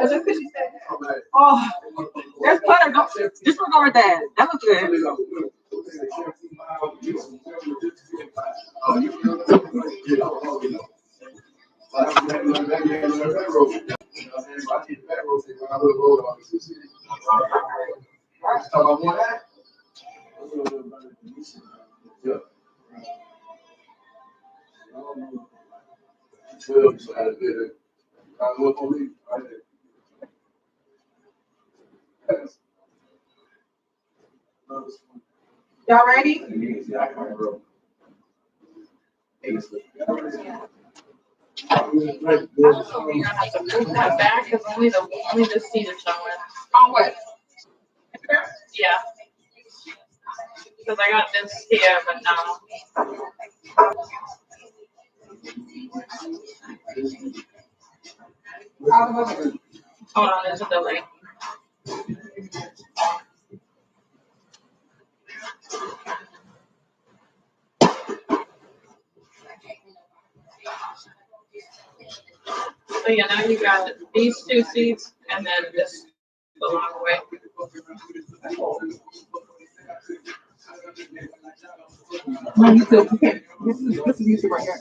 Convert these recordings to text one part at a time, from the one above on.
Just because you said that. Oh, that's butter. Don't disregard that. That was good. Y'all ready? You're gonna have to move that back because only the seat is showing. On what? Yeah. Because I got this here, but no. Hold on, there's a delay. So yeah, now you got these two seats and then this the long way. No, you still okay. This is YouTube right here.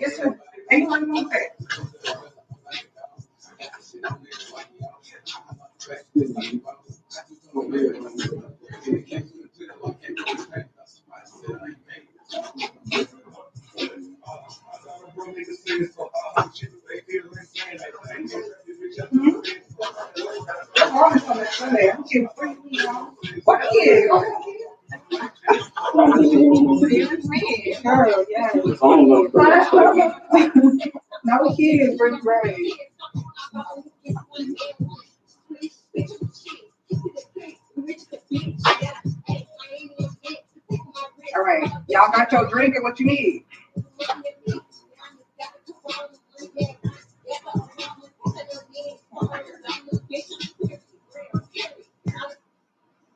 Yes, sir. Anyone want that? What is? Girl, yeah. No kids, pretty right. All right, y'all got your drink and what you need.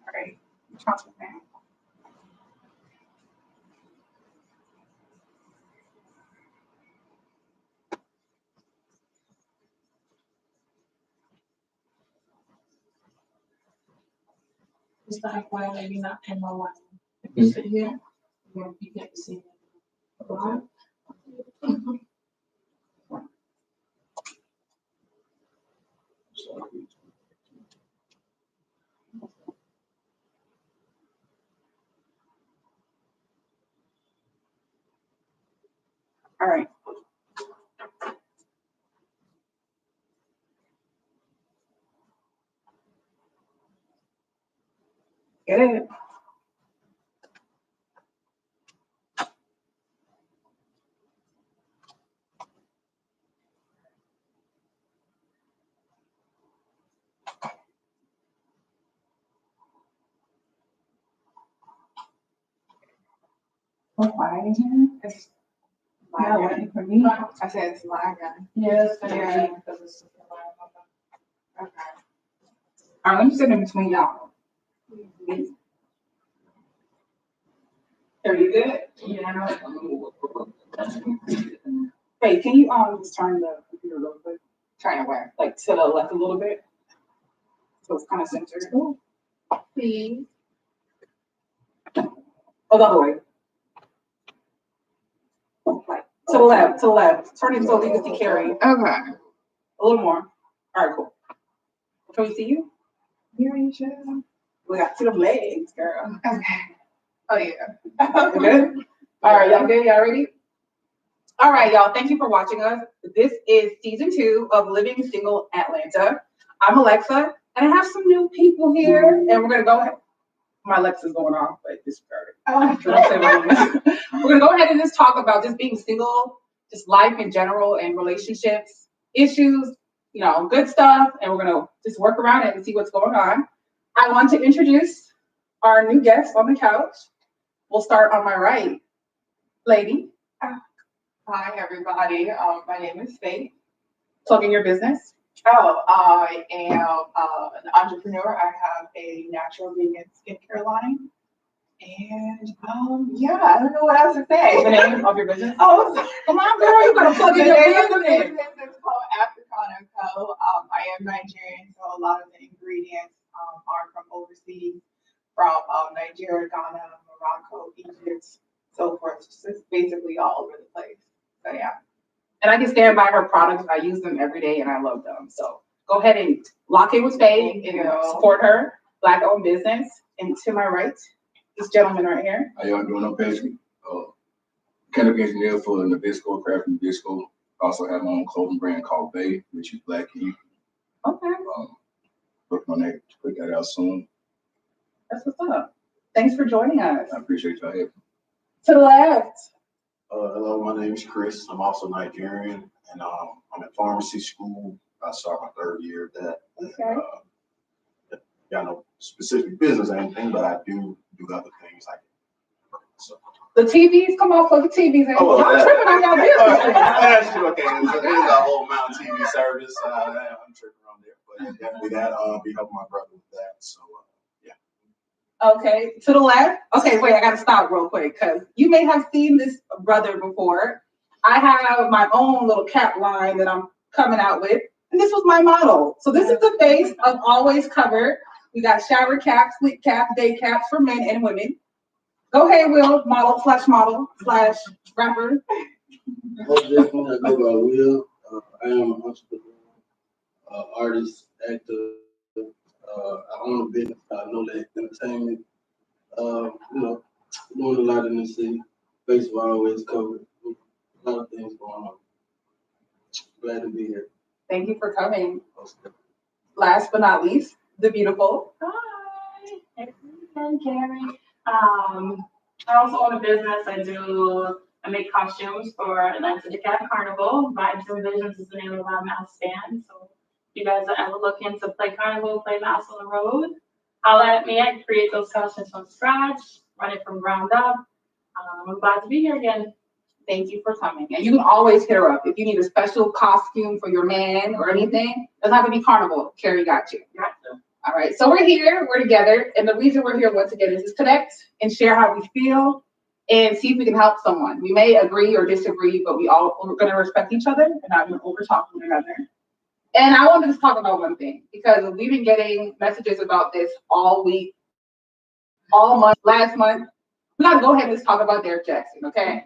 All right, chocolate man. Is that why maybe not in my one? If you sit here, you get to see it. All right. Get it. So quiet in here. It's not waiting for me. I said it's live guy. Yeah, it's gonna Yeah. be because it's Okay. All right, let me sit in between y'all. Are you good? yeah. Hey, can you just turn the computer real quick? Turn it where? Like to the left a little bit. So it's kind of centered. Please. Oh, the other way. Like to the left, to the left. Turn it so you can see Carrie. Okay. A little more. All right, cool. Can we see you? Here you should. We got to the legs, girl. Okay. Oh yeah. You good? All right, y'all good? Y'all ready? All right, y'all. Thank you for watching us. This is season 2 of Living Single Atlanta. I'm Alexa, and I have some new people here, and we're gonna go ahead. My Alexa's going off, but disregard it. We're gonna go ahead and just talk about just being single, just life in general, and relationships, issues, good stuff, and we're gonna just work around it and see what's going on. I want to introduce our new guest on the couch. We'll start on my right, lady. Hi everybody. My name is Faith. Plugging your business. Oh, I am an entrepreneur. I have a natural vegan skincare line. And yeah, I don't know what else to say. The name of your business? Oh, Come on, girl, you gotta plug the in your name of the business. business is called Africana Co. I am Nigerian, so a lot of the ingredients are from overseas, from Nigeria, Ghana, Morocco, Egypt, so forth. Just it's basically all over the place. So yeah. And I can stand by her products. I use them every day and I love them. So go ahead and lock in with Faye Thank and you. support her. Black-owned business. And to my right, this gentleman right here. How y'all doing up, Patrick? Mechanical engineer for Nabisco, Craft Nabisco. Also have my own clothing brand called Bay, which is Black Ink. Okay, Working on that, to put that out soon. that's what's up. Thanks for joining us. I appreciate y'all having me. To the left. Hello, my name is Chris. I'm also Nigerian, and I'm in pharmacy school. I started my third year of that. Okay. Got no specific business or anything, but I do other things like so. The TVs, come on, plug the TVs in. Oh, I'm tripping on y'all business. That's true. Okay, there's a whole Mountain TV service. I'm tripping on there, but definitely that. Be helping my brother with that. So yeah. Okay, to the left. Okay, wait, I gotta stop real quick because you may have seen this brother before. I have my own little cap line that I'm coming out with, and this was my model. So this is the face of Always Covered. We got shower caps, sleep caps, day caps for men and women. Go ahead, Will, model slash rapper. Most definitely, I go by Will. I am an entrepreneur, artist, actor. I own a business. I know that entertainment. You know, doing a lot in the city. Facebook Always Covered. A lot of things going on. Glad to be here. Thank you for coming. Last but not least, the beautiful. Hi, I'm Carrie. I also own a business. I make costumes for Atlanta DeKalb Carnival. Vibes and Visions is the name of our mouse stand. So if you guys are ever looking to play carnival, play mouse on the road, holla at me. I create those costumes from scratch, run it from ground up. I'm glad to be here again. Thank you for coming. And you can always hit her up if you need a special costume for your man or anything. It doesn't have to be carnival. Carrie got you. Gotcha. All right. So we're here. We're together. And the reason we're here once again is to connect and share how we feel and see if we can help someone. We may agree or disagree, but we're going to respect each other and not going to overtalk one another. And I wanted to talk about one thing because we've been getting messages about this all week, all month, last month. We gotta go ahead and just talk about Derrick Jaxn, okay?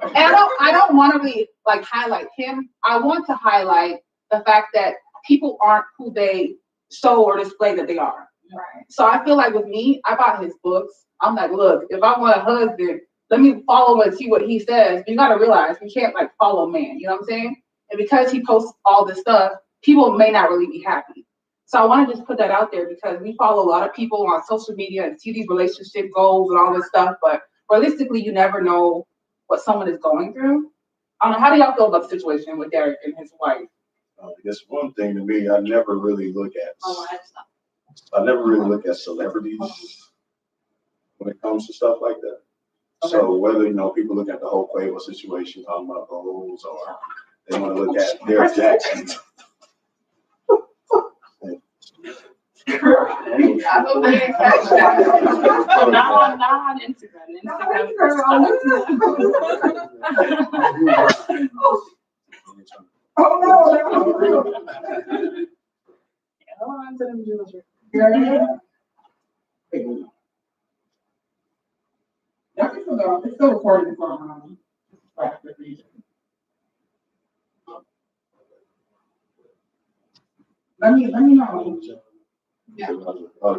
And I don't want to really like highlight him. I want to highlight the fact that people aren't who they show or display that they are. Right. So I feel like with me, I bought his books. I'm like, look, if I want a husband, let me follow and see what he says. You gotta realize we can't like follow man, you know what I'm saying? And because he posts all this stuff, people may not really be happy. So I want to just put that out there because we follow a lot of people on social media and see these relationship goals and all this stuff, but realistically, you never know what someone is going through. I don't know, how do y'all feel about the situation with Derrick and his wife? I guess one thing to me, I never really look at celebrities when it comes to stuff like that. Okay. So whether, people look at the whole Quavo situation, talking about goals, or they want to look at Derrick Jaxn. I don't think it's Not on Instagram. Oh no! Hold on to them jewelry. It's still recording for Let me know.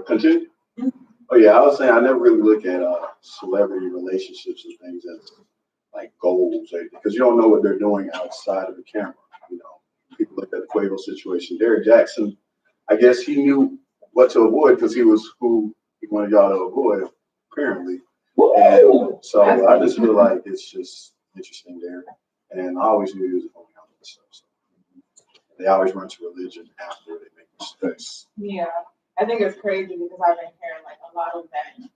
Continue. Oh yeah, I was saying I never really look at celebrity relationships and things as like goals, because you don't know what they're doing outside of the camera. People look at the Quavo situation. Derrick Jaxn, I guess he knew what to avoid because he was who he wanted y'all to avoid, apparently. And so I just feel like it's just interesting there. And I always knew he was a phony on this stuff. So they always run to religion after they make mistakes. Yeah, I think it's crazy because I've been hearing like a lot of men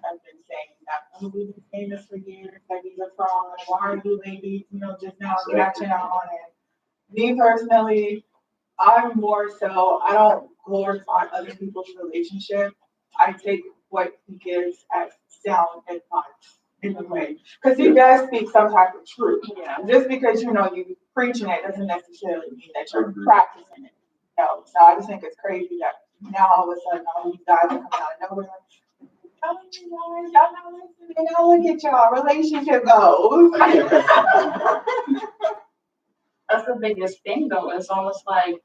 have been saying that we've been famous for years, that these are fraud. Why are you ladies, just now catching on? And me personally, I'm more so, I don't glorify other people's relationship. I take what he gives as sound advice in a way. Because he does speak some type of truth. Yeah. Just because you preaching it doesn't necessarily mean that you're Agreed. practicing it. So I just think it's crazy that now all of a sudden all these guys are coming out of nowhere. Oh, you guys, y'all not listening. Now look at y'all relationship goals. That's the biggest thing though. It's almost like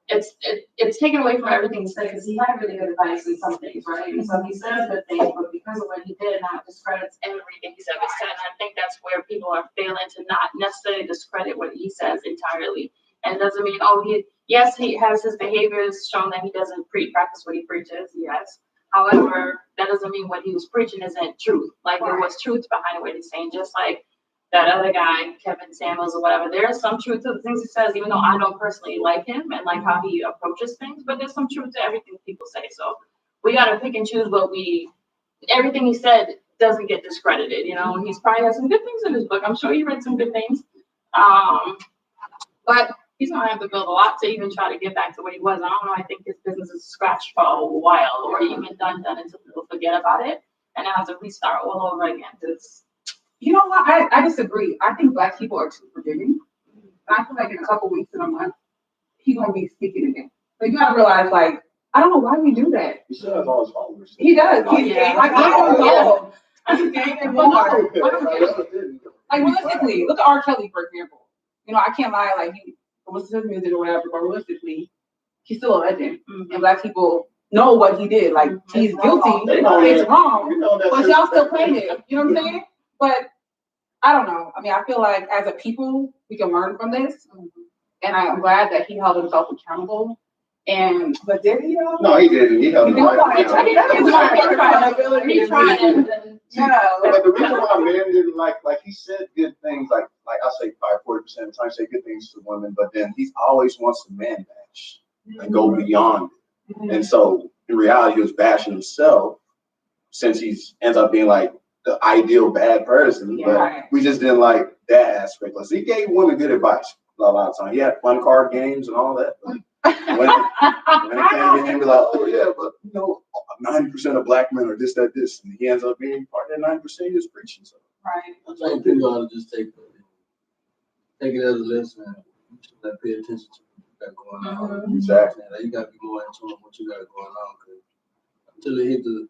it's taken away from everything he said because he had really good advice in some things, right? And so he says good things, but because of what he did, now it discredits everything he's ever said. And I think that's where people are failing to not necessarily discredit what he says entirely. And it doesn't mean, he has his behaviors shown that he doesn't practice what he preaches, yes. However, that doesn't mean what he was preaching isn't truth. Like there was truth behind what he's saying, just like that other guy, Kevin Samuels or whatever. There's some truth to the things he says, even though I don't personally like him and like how he approaches things, but there's some truth to everything people say. So we gotta pick and choose everything he said doesn't get discredited, and he's probably has some good things in his book. I'm sure he read some good things. But he's gonna have to build a lot to even try to get back to what he was. I don't know, I think his business is scratched for a while or even done until people forget about it and have to restart all over again. You know what? I disagree. I think Black people are too forgiving. I feel like in a couple weeks in a month, he's gonna be speaking again. Like you gotta realize, like, I don't know why we do that. He still has all his followers. He does. Like I don't know. I'm gaining But more. no, I don't get it. Like realistically, look at R. Kelly, for example. I can't lie, like he was his music or whatever, but realistically, he's still a legend. And Black people know what he did. Like he's guilty, it's wrong, but y'all still playing it. You know what I'm saying? But I don't know. I mean, I feel like as a people, we can learn from this. And I'm glad that he held himself accountable. But did he? No, he didn't. He held himself accountable. He's trying. Yeah. But the reason why men didn't like he said good things, like I say probably 40% of the time say good things to women, but then he always wants to man bash and go beyond it. And so in reality, he was bashing himself since he ends up being like the ideal bad person. But we just didn't like that aspect. Like he gave women good advice a lot of time. He had fun card games and all that. But when it came to him, be like, oh yeah, but 90% of Black men are this, that, this, and he ends up being part of that 9% he was preaching. So. Right. I think people ought to just take it as a lesson. You should not pay attention to what you got going on. Exactly. Like, you got to be more in tune with what you got going on. Cause until they hit the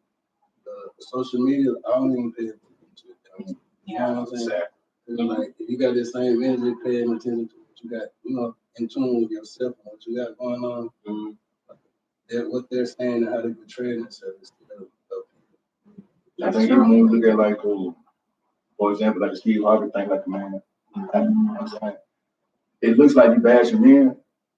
social media, I don't even pay attention to it. You know what I'm saying? Exactly. Like, if you got this same energy, paying attention to what you got, in tune with yourself and what you got going on, what they're saying and how they portray themselves. I think even when we look at like, for example, like the Steve Harvey thing, like man, you know what I'm saying? It looks like you bashing men,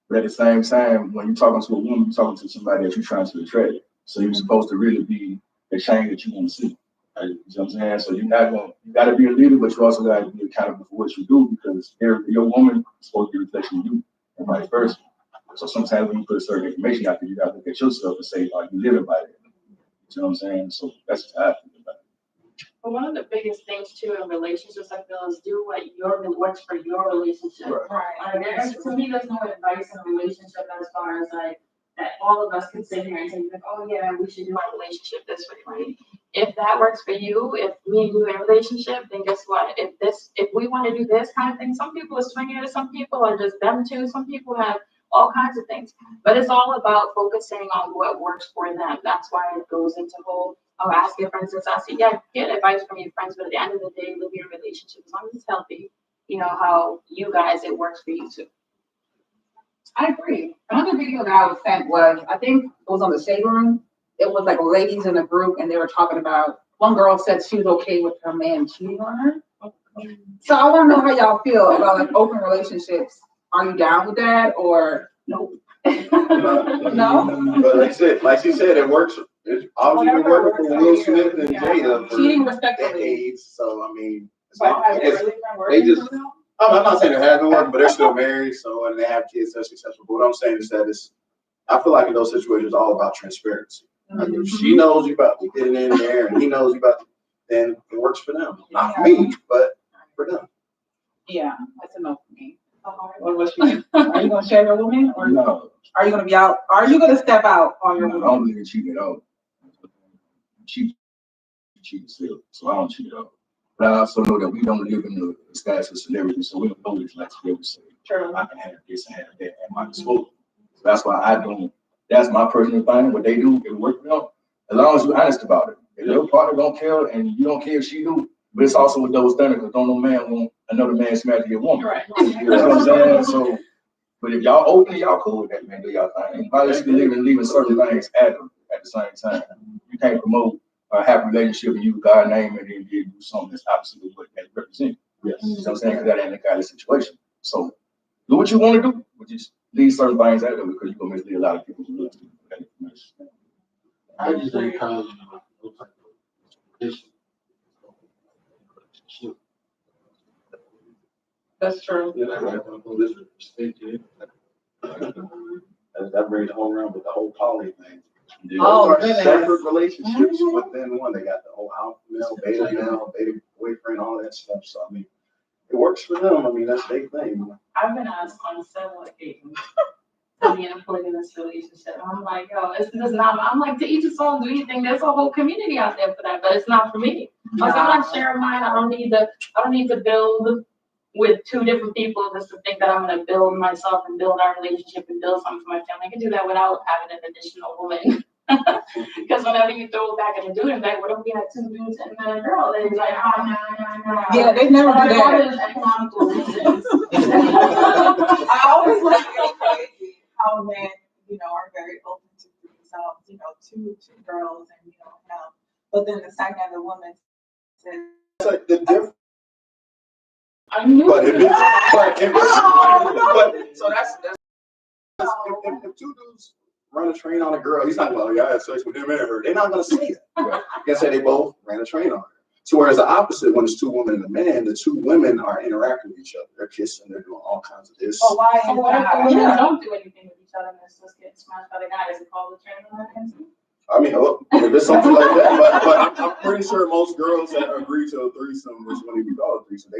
but at the same time, when you're talking to a woman, you're talking to somebody that you're trying to attract. So you're supposed to really be the change that you want to see. Right? You know what I'm saying? So you got to be a leader, but you also got to be accountable for what you do because your woman is supposed to be a reflection of you and vice versa. So sometimes when you put a certain information out there, you got to look at yourself and say, are you living by it? You know what I'm saying? So that's how I think about it. But one of the biggest things too in relationships, I feel, is do what works for your relationship. Right. To me, there's no advice in a relationship as far as like that all of us can sit here and say, like, oh yeah, we should do our relationship this way, right? If that works for you, if me and you in a relationship, then guess what? If we want to do this kind of thing, some people are swingers, some people are just them too, some people have all kinds of things. But it's all about focusing on what works for them. That's why it goes into ask your friends and stuff. So yeah, get advice from your friends, but at the end of the day, live your relationship as long as it's healthy. How you guys, it works for you too. I agree. Another video that I was sent was, I think it was on the Shade Room. It was like ladies in a group and they were talking about, one girl said she was okay with her man cheating on her. So I want to know how y'all feel about like open relationships. Are you down with that or no? No? But like she said, it works. It's obviously been working for Will Smith and Jada for Cheating respectively. decades. So I mean, So I'm not saying it has been working, but they're still married. So and they have kids that's successful. But what I'm saying is that I feel like in those situations, it's all about transparency. Like if she knows you about to get it in there and he knows you about to, then it works for them. Not for me, but for them. Yeah, that's enough for me. What was she? Are you gonna share your woman or No. are you gonna be out? Are you gonna step out on your I woman? don't believe in cheating at all. cheat still, so I don't cheat at all. But I also know that we don't live in the status of celebrity, so we don't know what it's like to be able to say, True. I can have this and have that at my disposal. So that's why I don't, that's my personal opinion. What they do, it works for them, as long as you're honest about it. If your partner don't care and you don't care if she do, but it's also with those standards, because don't no man want another man smash your woman. Right. You know what I'm saying? So, but if y'all open, y'all cool with that, man, do y'all thing. Obviously, leaving certain things at the same time. You can't promote a happy relationship and use God's name and then you do something that's opposite of what that represents. Yes. You know what I'm saying? Because that ain't the kind of situation. So, do what you want to do, but just leave certain things out of it because you're going to mislead a lot of people who look to that information. I just encourage no type of relationship. That's true. Yeah, like, I'm gonna listen, respect it. That brings the whole around with the whole poly thing. Oh, Those are goodness. separate relationships Mhm. within one. They got the whole alpha male, beta male, beta boyfriend, all that stuff. So I mean, it works for them. I mean, that's their thing. I've been asked on several occasions to be in a polygamous relationship. And I'm like, yo, it's not, I'm like, to each his own, do anything. There's a whole community out there for that, but it's not for me. Like, I'm not sharing mine. I don't need to build with two different people just to think that I'm gonna build myself and build our relationship and build something for my family. I can do that without having an additional woman. Because whenever you throw it back in the dude, and like, what if we had two dudes and then a girl? They're like, oh, no. Yeah, they never do Like, that. what is economical reasons? I always like it crazy how men, are very open to themselves, two girls and, him. But then the second the woman says, It's like the difference. I knew But if it's, but So that's if two dudes run a train on a girl, he's not going, I had sex with him and her. They're not going to say that. Right. You can say they both ran a train on her. So whereas the opposite, when it's two women and a man, the two women are interacting with each other. They're kissing, they're doing all kinds of this. oh, why So is what if the that? women Yeah. don't do anything with each other and it's just getting smashed by the guy? Is it called a train on that? I mean, look, if it's something like that, but I'm pretty sure most girls that agree to a threesome, which when we call a threesome,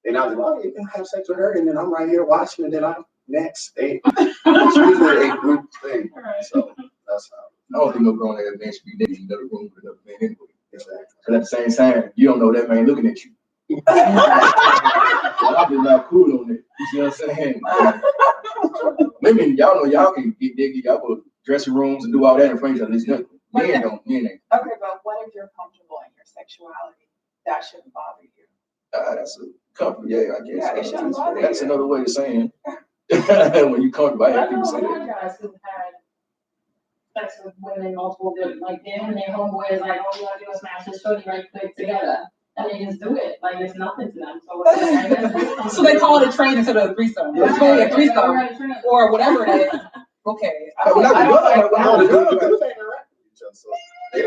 they're not like, oh, you can have sex with her, and then I'm right here watching, and then I'm next. It's usually a group thing. So that's how. I don't think no grown ass man should be dating in another room with another man anyway. Exactly. But at the same time, you don't know that man looking at you. I'm just not cool on it. You see what I'm saying? Women, y'all know y'all can get diggy, y'all go to dressing rooms and do all that in front of each other. It's nothing. Men don't, men ain't. Okay, but what if you're comfortable in your sexuality? That shouldn't bother you. That's a comfort, yeah, I guess. Yeah, it shouldn't bother That's you. another way of saying it. When you comfortable, I I have know people a say lot of that. guys who've had sex with women multiple good, like them and their homeboy is like, all you gotta do is smash this shorty right quick together. And they just do it, like it's nothing to them. So what's that? So they call it a train instead of a threesome. It's really a threesome or whatever it is. Okay. Well, not I the don't girl, like no, the that. girl, Dudes ain't interacting with each other, so. But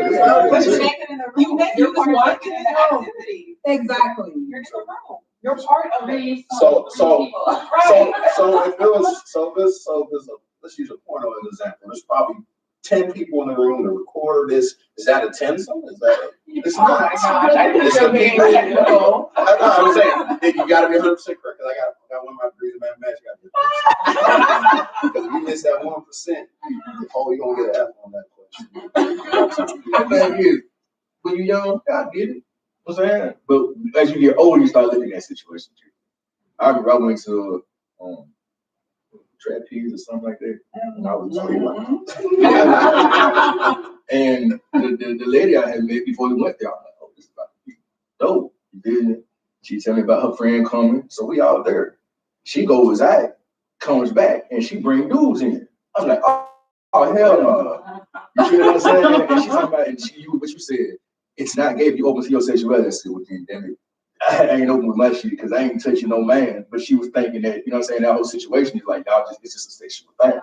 You're you naked in the room. You naked, You're you just want participating in to the know. activity. Exactly. You're in the room. You're part of it. So Right. if it was, let's use a porno as an example. There's probably 10 people in the room to record this. Is that a 10-some? Is that? It's Oh my not. gosh, I think It's you're a being people. technical. I'm saying, if you gotta be 100% correct, because I got one of my degrees in mathematics. Because if you miss that 1%, you're gonna get an F on that question. The thing is, when you're young, I get it. You know what I'm saying? But as you get older, you start looking at situations. I remember I went to trapeze or something like that. And I was and the lady I had met before we went there, I was like, oh, this is about to be dope. You didn't. She tell me about her friend coming, so we all there. She goes out, comes back, and she bring dudes in. I was like, oh hell no. You feel what I'm saying? And she's talking about, and what you said, it's not gay if you open to your sexuality. I said, well, then, damn it. I ain't open with my shit because I ain't touching no man. But she was thinking that, you know what I'm saying, that whole situation is like, it's just a sexual thing.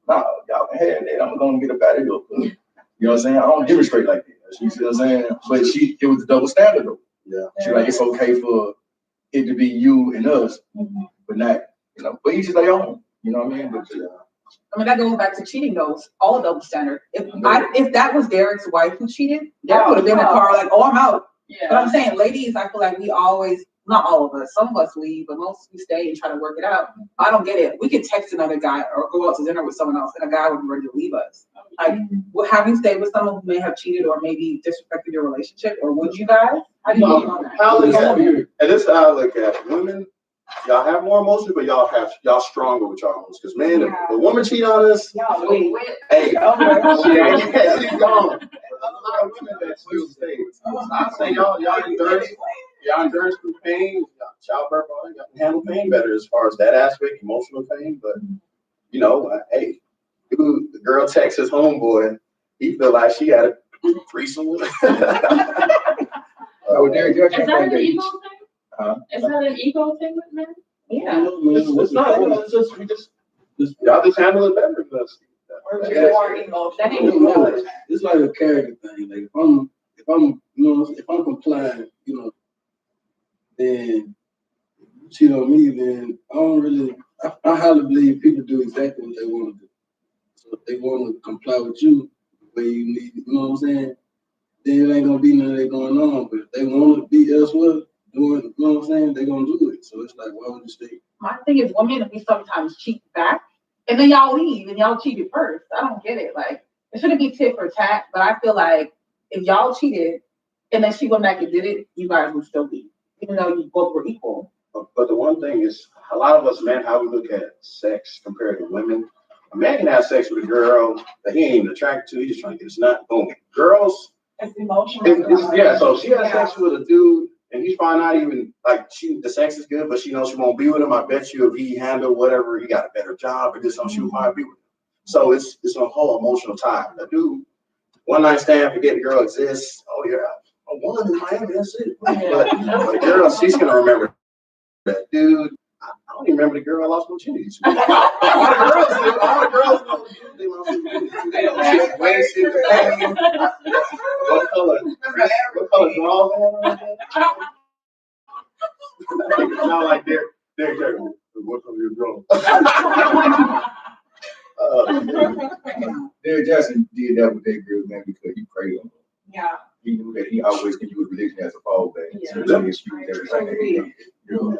No, y'all can have that. I'm gonna get up out of here. You know what I'm saying? I don't demonstrate like that. You see what I'm saying? But it was a double standard though. Yeah. She like, it's okay for it to be you and us, but not, but each is their own. You know what I mean? But I mean, that goes back to cheating goes, all double standard. If that was Derek's wife who cheated, Derek would have been in the car like, oh, I'm out. But I'm saying, ladies, I feel like we always not all of us, some of us leave, but most we stay and try to work it out. I don't get it. We could text another guy or go out to dinner with someone else and a guy would be ready to leave us. Like, having stayed with someone who may have cheated or maybe disrespected your relationship, or would you guys? How do you feel on that? I look at it, and this is how I look at it. Women, y'all have more emotion, but y'all stronger with y'all emotions. Because man, if a woman cheat on us, Y'all wait. hey, Okay. she's gone. A lot of women that still stay. I say y'all endurance through pain, childbirth, all that, y'all can handle pain better as far as that aspect, emotional pain. But you know, hey, dude, the girl texts his homeboy, he feel like she had a threesome with him. Oh, Derek, you're Is that an ego thing? Huh? Is that an ego thing with men? Yeah. It's not, it's just, Y'all just handle it better than us. Or just more emotional. That ain't good. it's like a character thing. Like if I'm, you know, if I'm compliant, you know, then you cheat on me, then I don't really, I highly believe people do exactly what they want to do. So if they want to comply with you the way you need, you know what I'm saying, then it ain't gonna be none of that going on. But if they want to be elsewhere, doing, you know what I'm saying, they're gonna do it. So it's like, why would you stay? My thing is, women, we sometimes cheat back, and then y'all leave, and y'all cheated first. I don't get it. Like, it shouldn't be tit for tat, but I feel like if y'all cheated, and then she went back and did it, you guys would still be, even though you both were equal. But the one thing is, a lot of us men, how we look at sex compared to women. A man can have sex with a girl that he ain't even attracted to. He's just trying to get his nut. Boom. Girls, It's emotional. yeah. So she has sex with a dude, and he's probably not even like the sex is good, but she knows she won't be with him. I bet you if he handled whatever, he got a better job or did something, she would probably be with him. So it's a whole emotional tie. A dude, one night stand, forget the girl exists. Oh yeah, I won in Miami. That's it. But the girl, she's gonna remember that dude. I don't even remember the girl I lost virginity to. All the girls know they lost virginity. They don't check when shit the pain. What color drawers they had on? Not like Derek Jackson. What color your drawers? Derek Jackson did that with that girl, man, because he prayed on her. Yeah. He knew that he always can use religion as a fallback. Yeah. So he excused everything that he did. You know, and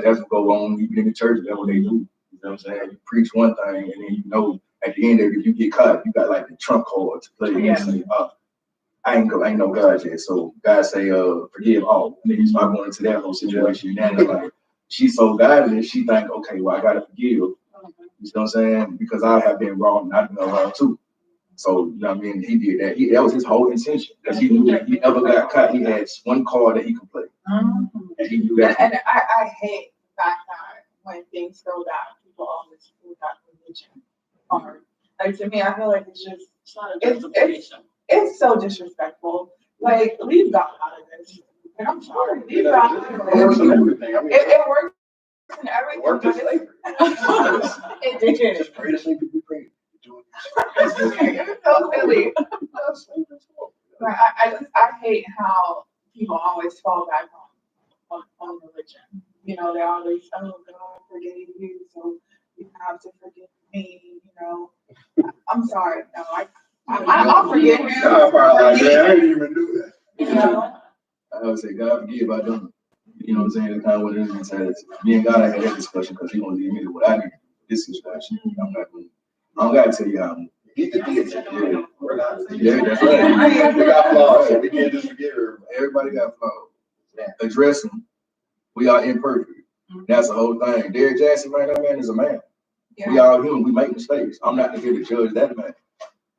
that's what go on even in the church. That's what they do. You know what I'm saying? You preach one thing, and then you know at the end of it, if you get caught, you got like the trump card to play. Yeah. And say, I ain't no God yet. So God say, forgive all. And then you start going into that whole situation. And then like she's so godly, she think, okay, well I gotta forgive. You know what I'm saying? Because I have been wrong and I've been wrong too. So, you know what I mean? He did that. That was his whole intention. Because he knew that if he ever got caught, he had one card that he could play. And he knew that. And I hate the fact that when things go down, people always pull that religion hard. Like to me, I feel like it's just it's so disrespectful. Like leave God out of this. Like, I'm sorry, leave God out of It works in this. everything. I mean, It works in everything. it worked in but slavery. it did. Just pray the same people pray. It's so silly. Like, I hate how people always fall back on religion. You know, they always, oh, God forgave you, so you have to forgive me. You know, I'm sorry. No, I'll forgive you. God, probably like, man, I didn't even do that. You know, I would say, God forgive I done. You know what I'm saying? That's kind of what it is. Me and God had that discussion because he won't leave me to what I need. This situation. I don't got to tell you how I'm. He did it. Yeah. We're not. Yeah, that's right. We got flaws, so we can't just forgive her. Everybody got flaws. Address them. We are imperfect. That's the whole thing. Derek Jackson, man, that man is a man. We all human. We make mistakes. I'm not here to judge that man.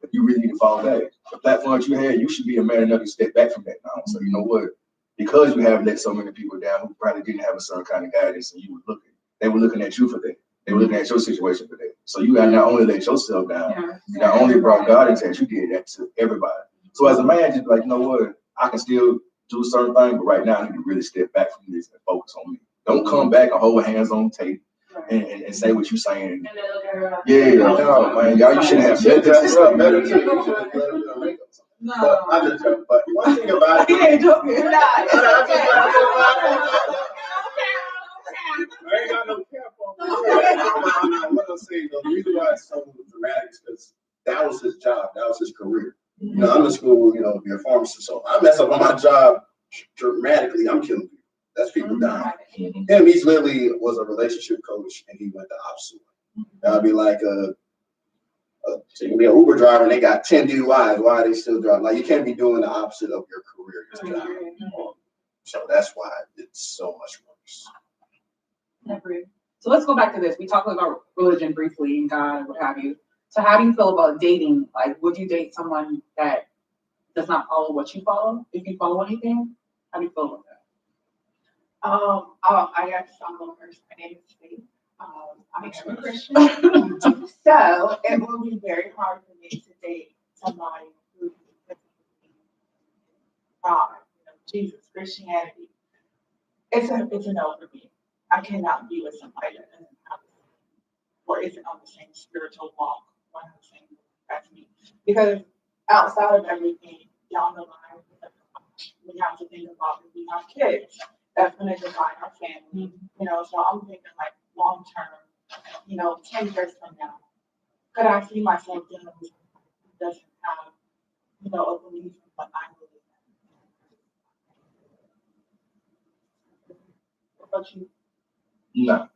But you really need to fall back. The platform that you had, you should be a man enough to step back from that now. So you know what? Because you have let so many people down who probably didn't have a certain kind of guidance, and they were looking at you for that. They were looking at your situation for that. So you got not only let yourself down, you not only brought God into that, you did that to everybody. So as a man, just like, you know what? I can still do certain things, but right now I need to really step back from this and focus on me. Don't come back and hold hands on tape and say what you're saying. Yeah, no, man, y'all, you shouldn't have said this. Better too. No, I'm just joking. But one thing about it, he ain't joking. You're not. I ain't got no cap on. What I'm saying, though, the reason why it's so dramatic is because that was his job, that was his career. You know, I'm in school, you know, be a pharmacist, so I mess up on my job dramatically. I'm killing people. That's people dying. Mhm. Him, he's literally was a relationship coach and he went the opposite way. That'd be like so you can be an Uber driver and they got 10 DUIs. Why are they still driving? Like, you can't be doing the opposite of your career. Your job. So that's why it's so much worse. Agreed. So let's go back to this. We talked about religion briefly and God and what have you. So how do you feel about dating? Like, would you date someone that does not follow what you follow? If you follow anything, how do you feel about that? I guess I'll go first. My name is Faith. I am a Christian. So it will be very hard for me to date somebody who Jesus, Christianity. It's a no for me. I cannot be with somebody that doesn't have or isn't on the same spiritual walk, on the same as me. Because outside of everything, down the line, we have to think about if we have kids. That's going to define our family, so I'm thinking like long term, 10 years from now, could I see myself dealing with someone who doesn't have, a belief in what I believe in? What about you? No,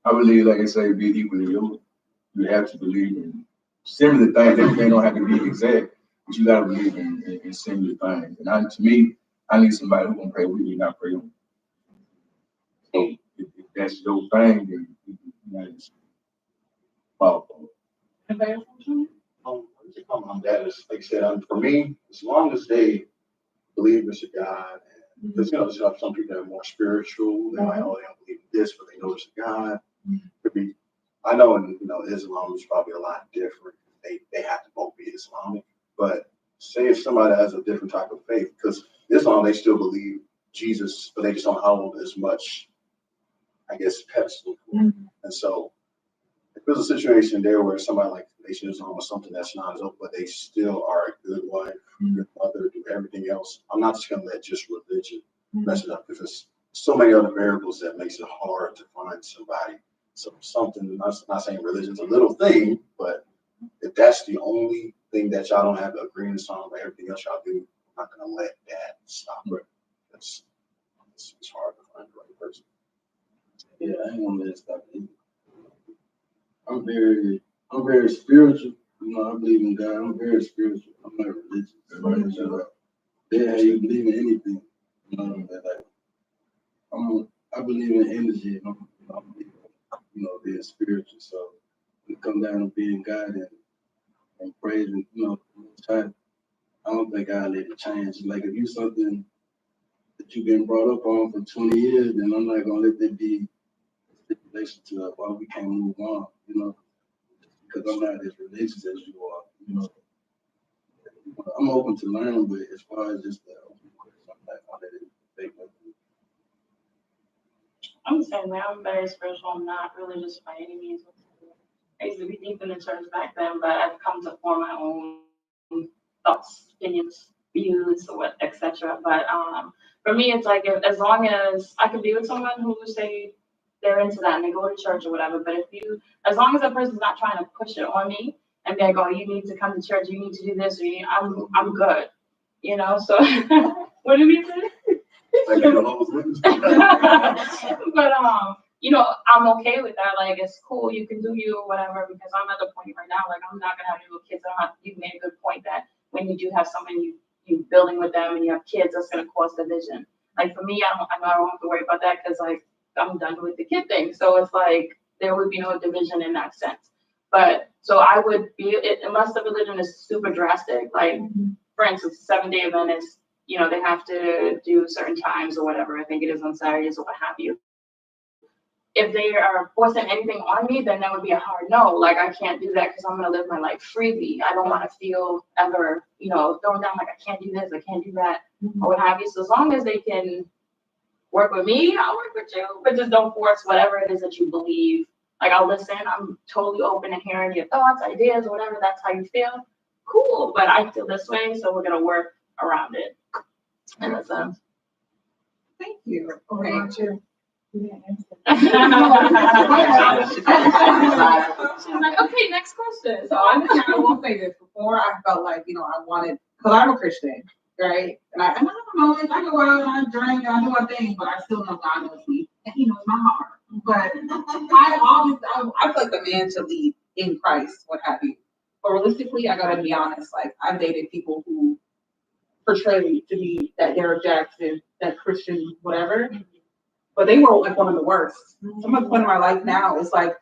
I believe, like I say, be equally yoked. You have to believe in similar things. They don't have to be exact, but you gotta believe in similar things. And to me, I need somebody who gonna pray with me, not pray on me. So if that's your thing, then it's powerful. Anybody else want to On that is, like I said, for me, as long as they believe there's a God, because there's some people that are more spiritual. They're like, oh, they don't believe in this, but they know there's a God. Could be, I know in Islam is probably a lot different. They have to both be Islamic, but say if somebody has a different type of faith, because Islam they still believe Jesus, but they just don't hold as much, I guess, pedestal. And so if there's a situation there where somebody like Nation Islam or something that's not as open, but they still are a good wife, good mother, do everything else, I'm not just gonna let just religion mess it up, because there's so many other variables that makes it hard to find somebody. So something, I'm not saying religion's a little thing, but if that's the only thing that y'all don't have to agree on, but everything else y'all do, I'm not gonna let that stop it. It's hard to find the right person. Yeah, I ain't gonna let it stop either. I'm very spiritual. I believe in God. I'm very spiritual. I'm not religious. Yeah, you believe in anything. I believe in energy. I believe in, being spiritual. So it comes down to being God and praising, I don't think I'll let it change. Like if you something that you've been brought up on for 20 years, then I'm not gonna let that be a stipulation to why we can't move on, because I'm not as religious as you are, I'm open to learn, but as far as just I'm not gonna let it take me. I'm the same way. I'm very spiritual. I'm not religious by any means. I used to be deep in the church back then, but I've come to form my own thoughts, opinions, views, etc. But for me, it's like as long as I can be with someone who say they're into that and they go to church or whatever. But as long as that person's not trying to push it on me and be like, oh, you need to come to church, you need to do this, or I'm good, So what do you say? But I'm okay with that. Like, it's cool. You can do you or whatever, because I'm at the point right now. Like, I'm not gonna have any kids. You made a good point that when you do have someone you building with them and you have kids, that's gonna cause division. Like for me, I don't have to worry about that because like I'm done with the kid thing. So it's like there would be no division in that sense. But so I would be unless the religion is super drastic. Like for instance, 7-Day Adventist. They have to do certain times or whatever. I think it is on Saturdays or what have you. If they are forcing anything on me, then that would be a hard no. Like, I can't do that because I'm going to live my life freely. I don't want to feel ever, thrown down like I can't do this, I can't do that, or what have you. So as long as they can work with me, I'll work with you. But just don't force whatever it is that you believe. Like, I'll listen. I'm totally open to hearing your thoughts, ideas, whatever. That's how you feel. Cool. But I feel this way, so we're going to work around it. In a sense. Thank you. Okay. She's like, okay, next question. So I will say this. Before I felt like, I wanted, because I'm a Christian, right? And I don't know, if I go out and I drink and I do my thing, but I still know God knows me and He knows my heart. But I feel like the man should lead in Christ, what have you. But realistically, I gotta be honest, like I've dated people who portray to be that Derek Jackson, that Christian, whatever, but they were like one of the worst. Some of the point in my life now is like,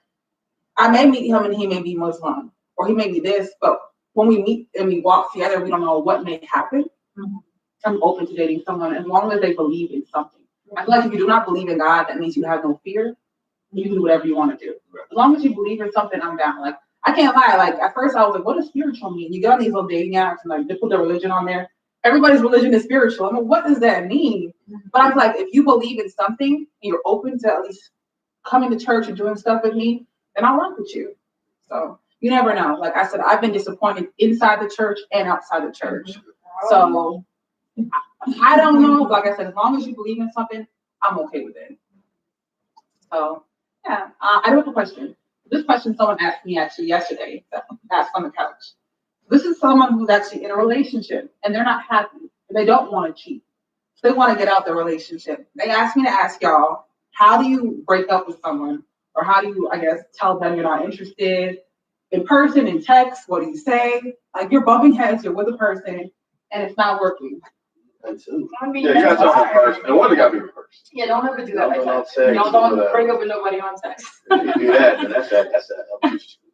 I may meet him and he may be Muslim, or he may be this, but when we meet and we walk together, we don't know what may happen. I'm open to dating someone as long as they believe in something. I feel like if you do not believe in God, that means you have no fear. You can do whatever you want to do. As long as you believe in something, I'm down. Like, I can't lie. Like, at first I was like, what does spiritual mean? You get on these little dating apps and like they put their religion on there. Everybody's religion is spiritual. I'm like, what does that mean? But I'm like, if you believe in something and you're open to at least coming to church and doing stuff with me, then I'll work with you. So you never know. Like I said, I've been disappointed inside the church and outside the church. So I don't know. Like I said, as long as you believe in something, I'm okay with it. So yeah, I do have a question. This question someone asked me actually yesterday, asked on the couch. This is someone who's actually in a relationship and they're not happy. They don't want to cheat. So they want to get out the relationship. They asked me to ask y'all, how do you break up with someone? Or how do you, I guess, tell them you're not interested? In person, in text, what do you say? Like you're bumping heads, you're with a person, and it's not working. I mean, Yeah, you gotta talk in person. And one, you gotta be in person. Yeah, don't ever do that by No, no text. text, Don't break up with nobody on text. If you do that, then that's that.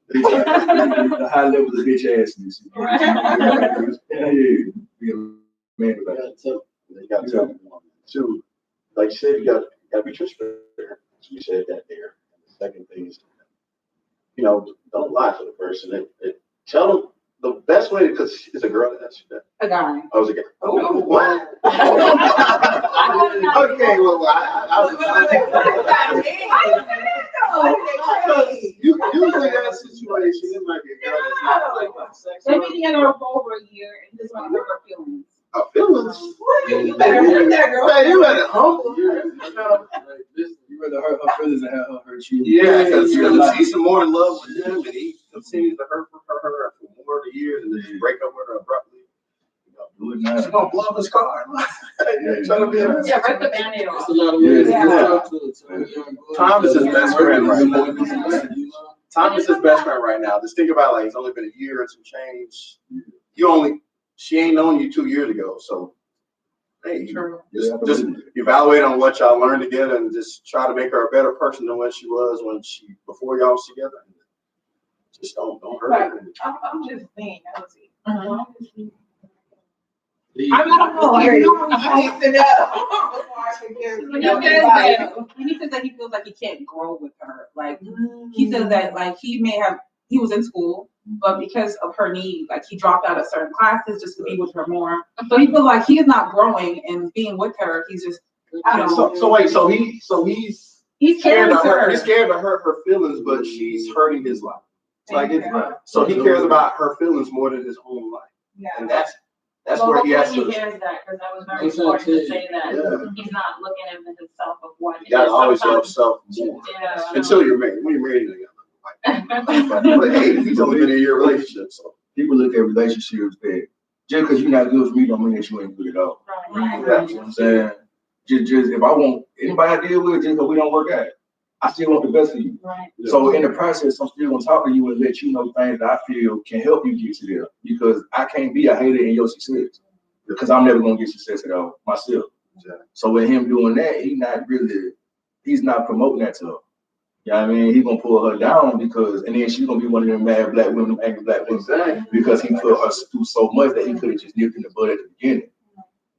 The high level of bitch assness. Right. Yeah. Be a man about it. You gotta tell them. Two, like you said, you gotta be transparent. So you said that there. And the second thing is, don't lie to the person. Tell them the best way, because it's a girl that asked you that. A guy. I was a guy. Oh. What? Okay, well, usually that situation, it might be a girl that's not sex. They've been together for over a year and he just want to hurt her feelings. Feelings? You better hurt that girl. Man, you better humble her. You rather hurt her feelings than have her hurt you. Yeah, because you're gonna see some more love with him, and he continues to hurt her for more years, and then you break up with her abruptly. Do it now. She's gonna blow up his car. Trying to be a Yeah, break the Band-Aid off. That's a lot of ways to Yeah. talk to a young boy. Tom is his best friend right now. You know? Tom is his best friend right now. Just think about, like, it's only been a year and some change. She ain't known you 2 years ago, so hey, True. just evaluate on what y'all learned together and just try to make her a better person than what she was before y'all was together. Just don't hurt her. I'm just being nosy. I don't know. I Like, need to know before I can give When you he says advice. that, he says that he feels like he can't grow with her. Like he says that like he was in school, but because of her need, like he dropped out of certain classes just to be with her more. So he feels like he's not growing and being with her. He's just So he's caring for her. He's scared to hurt her feelings, but she's hurting his life. So he cares about her feelings more than his own life, Yeah. and that's Well, where he has hopefully to. he hears that, because that was very I'm trying to important to tell say that Yeah. he's not looking at himself of what. You gotta always love Sometimes- self more Yeah. until you're married. When you're married, you gotta love your wife. But hey, he's only been in a year relationship, so. People look at relationships that just because you're not good with me don't mean that you ain't good at all. Right. You know what I'm saying? Just if I want anybody I deal with, just because we don't work out, I still want the best for you. Right. So in the process, I'm still gonna talk to you and let you know things that I feel can help you get to there. Because I can't be a hater in your success. Because I'm never gonna get success at all myself. Yeah. So with him doing that, he's not promoting that to her. You know what I mean? He's gonna pull her down and then she's gonna be one of them mad black women, them angry black women. Exactly. Because he put her through so much that he could have just nipped in the bud at the beginning.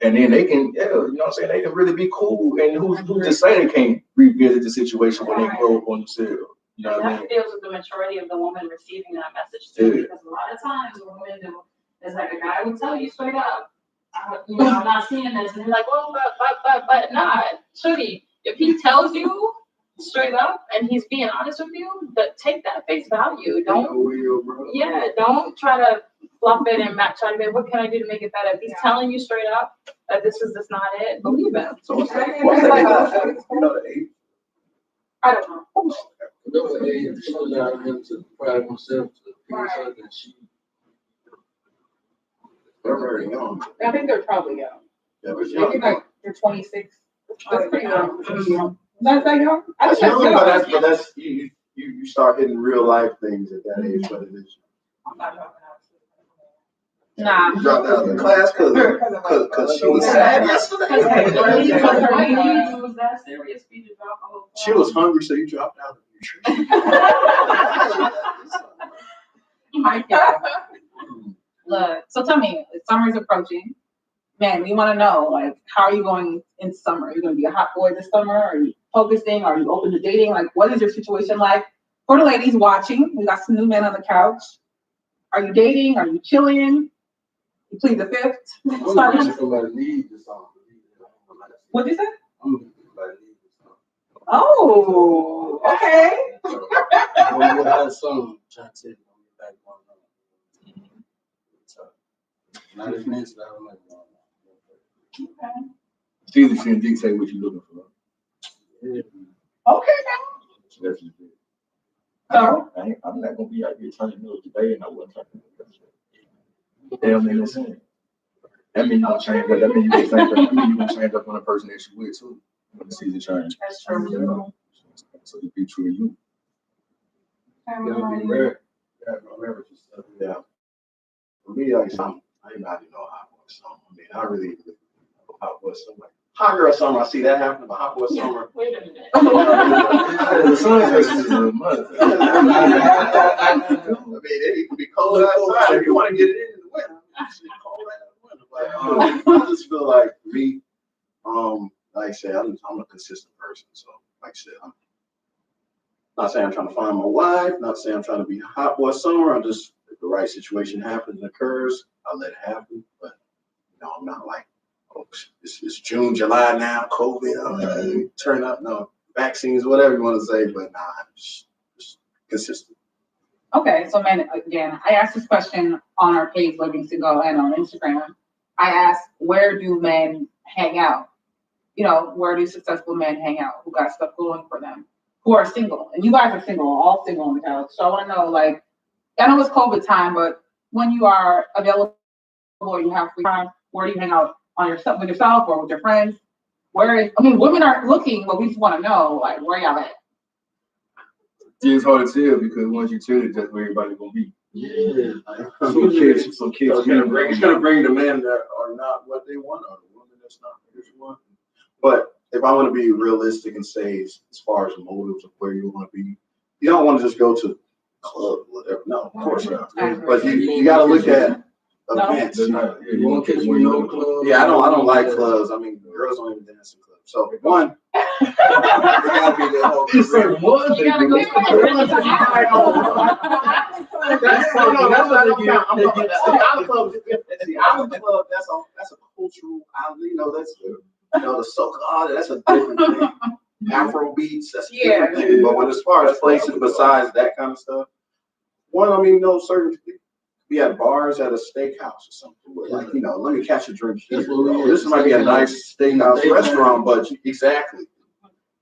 And then they can, you know what I'm saying? They can really be cool. And who's to say they can't revisit the situation when they grow up on themselves? You know what I That mean? deals with the maturity of the woman receiving that message too, Yeah. because a lot of times what women do is like a guy will tell you straight up, I'm not seeing this, and you're like, well, but not, shorty. If he tells you straight up and he's being honest with you, but take that face value. Don't try to fluff it and try to be, what can I do to make it better? If he's telling you straight up that this is just not it, believe him. So what's that? You know the age? I don't know. Whatever age she allowed him to pride himself to feel something she They're very young. I think they're probably young. Yeah, but Maybe young. like they're 26. That's pretty young. That's that young? I That's think young, that's but that's, you start hitting real life things at that age, but it is. Nah. You dropped out of the class cause she was sad yesterday. Was that serious for you to drop a whole She was hungry, so you dropped out of nutrition. I get it. Look, so tell me, summer's approaching. Man, we want to know, like, how are you going in summer? Are you going to be a hot boy this summer? Are you focusing? Are you open to dating? Like, what is your situation like? For the ladies watching, we got some new men on the couch. Are you dating? Are you chilling? You plead the fifth? I'm gonna get somebody to lead this song. What'd you say? I'm gonna get somebody to lead this song. Oh, okay. I'm gonna get that song, trying to tell you, I'm gonna get back on. So, not as nice as I don't like going. Caesar shouldn't dictate what you're looking for. Yeah. Okay, now. That's just it. So, I'm not gonna be out here turning news today, and I wasn't turning news. They don't mean no sense. That means you gonna change up. That means you gonna change up. That means you gonna change up on the person that you with too. When the season change. That's true. So you be true to you. You gotta be rare. You gotta remember yourself. Yeah. For me, like, anybody know hot boy summer. I mean, I really know hot boy summer. Hot girl summer, I see that happening, but hot boy summer. Wait a minute. The sun versus the mother. I mean, it can be cold outside if you want to get it in the winter. It's cold out in the winter. But, I just feel like me, like I said, I'm a consistent person. So, like I said, I'm not saying I'm trying to find my wife, not saying I'm trying to be hot boy summer. I'm just, if the right situation happens and occurs, I'll let it happen. But, you know, I'm not like, oh, it's June, July now, COVID, turn up, no, vaccines, whatever you want to say, but nah, I'm just consistent. Okay, so man, again, I asked this question on our page, Living Single, and on Instagram. I asked, where do men hang out? You know, where do successful men hang out who got stuff going for them, who are single? And you guys are single, all single on the couch. So I want to know, like, I know it's COVID time, but when you are available or you have free time, where do you hang out on yourself, with yourself or with your friends? Women aren't looking, but we just want to know, like, where y'all at? It's hard to tell because once you tell it, that's where everybody's gonna be. Yeah. Some kids. It's gonna bring the men that are not what they want, or the women that's not what they want. But if I want to be realistic and say, as far as motives of where you want to be, you don't want to just go to club, whatever. No, of course not. But you got to look at events. You won't catch me no club. Yeah, I don't like clubs. I mean, girls don't even dance in clubs. So one, you gotta be there. You say one. You gotta go That's a cultural, the so-called, that's a different thing. Afro beats, that's a different thing. But when as far as places besides that kind of stuff, certain we at bars at a steakhouse or something. Like, let me catch a drink here. This might be a nice steakhouse restaurant, but exactly.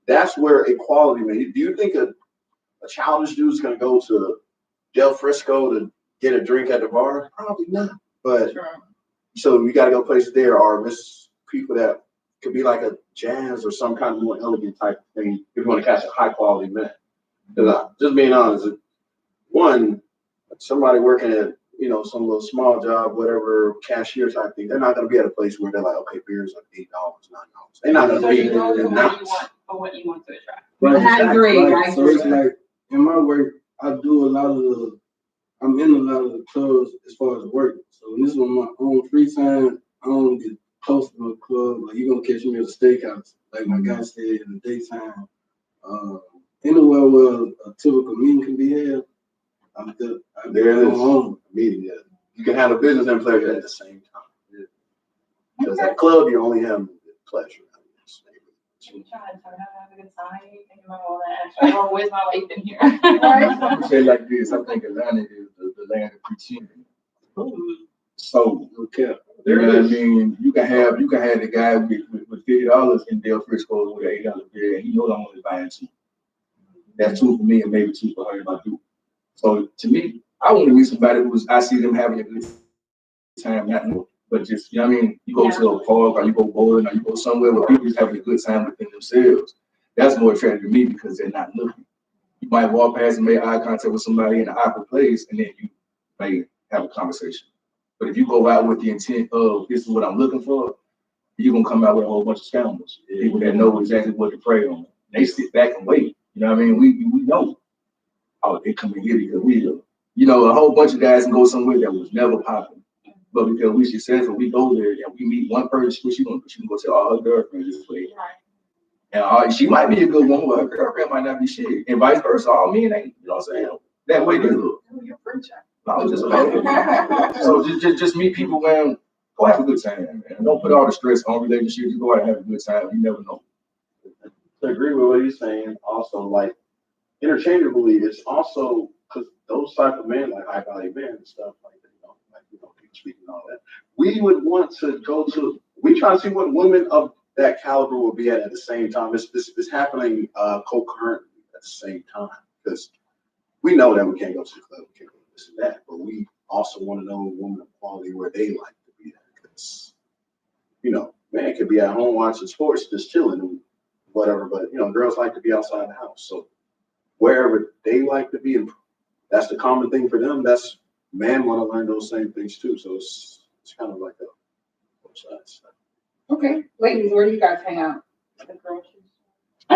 That's where equality, man. Do you think a childish dude's gonna go to Del Frisco to get a drink at the bar? Probably not. But so you gotta go places there, or miss people that could be like a jazz or some kind of more elegant type of thing if you want to catch a high quality man. Because just being honest, one, somebody working at some little small job, whatever, cashier type thing, they're not gonna be at a place where they're like, okay, beer's like $8, $9. They're not gonna be For what you want to attract. Right. I agree. So it's like, in my work, I'm in a lot of the clubs as far as work. So when this is on my own free time, I don't get close to a club. Like, you're gonna catch me at a steakhouse, like my guy said, in the daytime. Anywhere where a typical meeting can be held, there is a meeting. Yeah. You can have a business and pleasure at the same time. Because at club, you only have pleasure. You try to have a good time, you think about all that extra. Oh, where's my wife in here? I say it like this. I think Atlanta is the land of pretending. So okay. You know what I mean? You can have the guy with $50 in Del Frisco with an $8 beer, and he knows I'm only buying two. That's two for me and maybe two for her if I do. So to me, I want to meet somebody I see them having a good time, not But just, you know what I mean? You go to a park or you go bowling or you go somewhere where people just having a good time within themselves. That's more attractive to me because they're not looking. You might walk past and make eye contact with somebody in an awkward place and then you may have a conversation. But if you go out with the intent of this is what I'm looking for, you're gonna come out with a whole bunch of scoundrels. People that know exactly what to prey on. They sit back and wait. You know what I mean? We know. Oh, they come in here because we do. You know, a whole bunch of guys can go somewhere that was never popping. But because we successful, we go there and we meet one person, what she can go tell all her girlfriends this way. And she might be a good one, but her girlfriend might not be shit. And vice versa, all men ain't, you know what I'm saying? That way they look. You're preaching. No, so just meet people, man. Go have a good time, man. Don't put all the stress on relationships. You go out and have a good time. You never know. To agree with what he's saying, also like interchangeably, it's also because those type of men, like high value men and stuff like that, people speaking and all that. We would want to go to. We try to see what women of that caliber will be at the same time. It's happening concurrently at the same time because we know that we can't go to the club, we can't go to this and that, but we also want to know a woman of quality where they like to be at because man could be at home watching sports, just chilling and whatever, but girls like to be outside the house. So wherever they like to be, and that's the common thing for them. That's men want to learn those same things too. So it's kind of like both sides. Okay, ladies, where do you guys hang out? The grocery The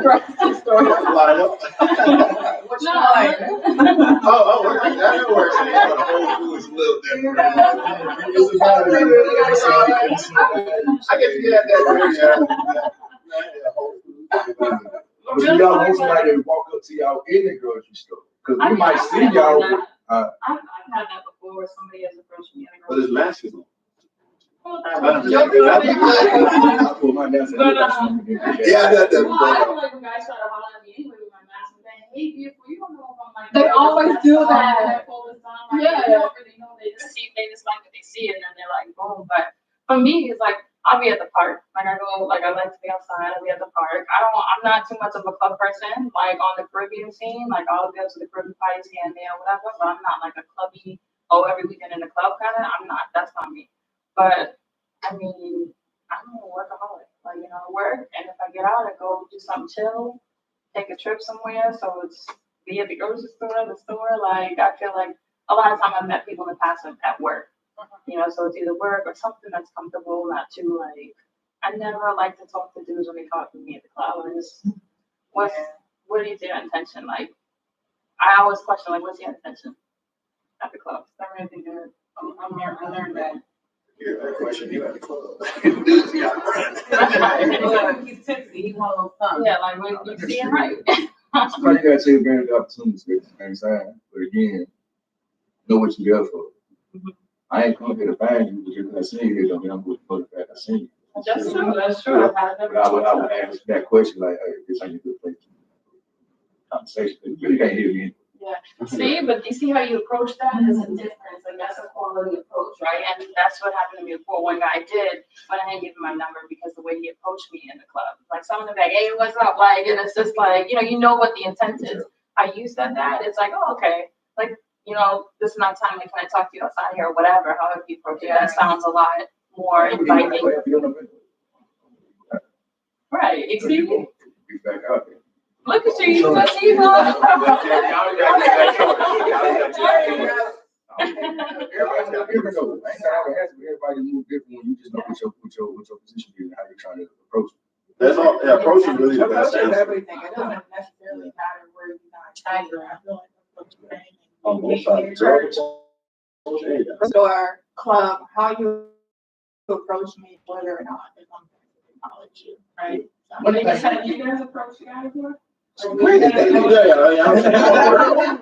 grocery store. That's a lot of help. Which No. one? Oh, that works. Whole Foods is a little different. I guess you had that. Whole Foods. But you y'all want somebody to walk up to y'all in the grocery store. Because we might see y'all. I've had that before where somebody has approached me in a But grocery it's masses. store. I pull my nuts and But, Yeah, I got that. Well, I don't like when guys try to holler at me anyway with my mask and saying, hey, beautiful, you don't know if I'm like. They always do that. Yeah. They don't really know. They just like what they see and then they're like, boom. But for me, it's like, I'll be at the park. Like I like to be outside. I'll be at the park. I'm not too much of a club person. Like on the Caribbean scene, like I'll go to the Caribbean parties here and there, whatever. But I'm not like a clubby, every weekend in the club kind of. I'm not. That's not me. But I mean, I'm a workaholic. Like work, and if I get out, I go do something chill, take a trip somewhere. So it's be at the grocery store, the store. Like I feel like a lot of time I've met people in the past at work. So it's either work or something that's comfortable, not too like. I never like to talk to dudes when they talk to me at the club. I just, what is their intention? Like, I always question like, what's your intention at the club? I really think that I learned that. Yeah, that question you at the club. He's tipsy. He want a little fun. Yeah, like when you see it right. Sometimes you gotta take advantage of opportunities at the same time. But again, know what you're there for. I ain't come here to find you, but just because I seen you, don't mean I'm going to put it back. I seen you. That's true. That's true. I've had But I would ask that question like, hey, this ain't a good place to conversation. You really can't hear me. Yeah. See, but you see how you approach that? There's a difference. Like that's a quality approach, right? And that's what happened to me before. One guy did, but I didn't give him my number because the way he approached me in the club. Like someone like, hey, what's up? Like, and it's just like, you know what the intent is. How you said that, it's like, oh, okay. Like, this is not time. Like, can I talk to you outside here or whatever? However you approach it, that sounds a lot more inviting. Right. Excuse me. Back out there. Look at you. You just see Everybody move different when you just know what your position is and how you're trying to approach it. That's all. Yeah, approach is really the best Approach is answer. everything. It doesn't necessarily matter where you guys are. I feel like that's the thing. On both sides. Store, club, how you approach me, whether or not if I'm going to acknowledge you, right? What did you say? You guys approach the guy before?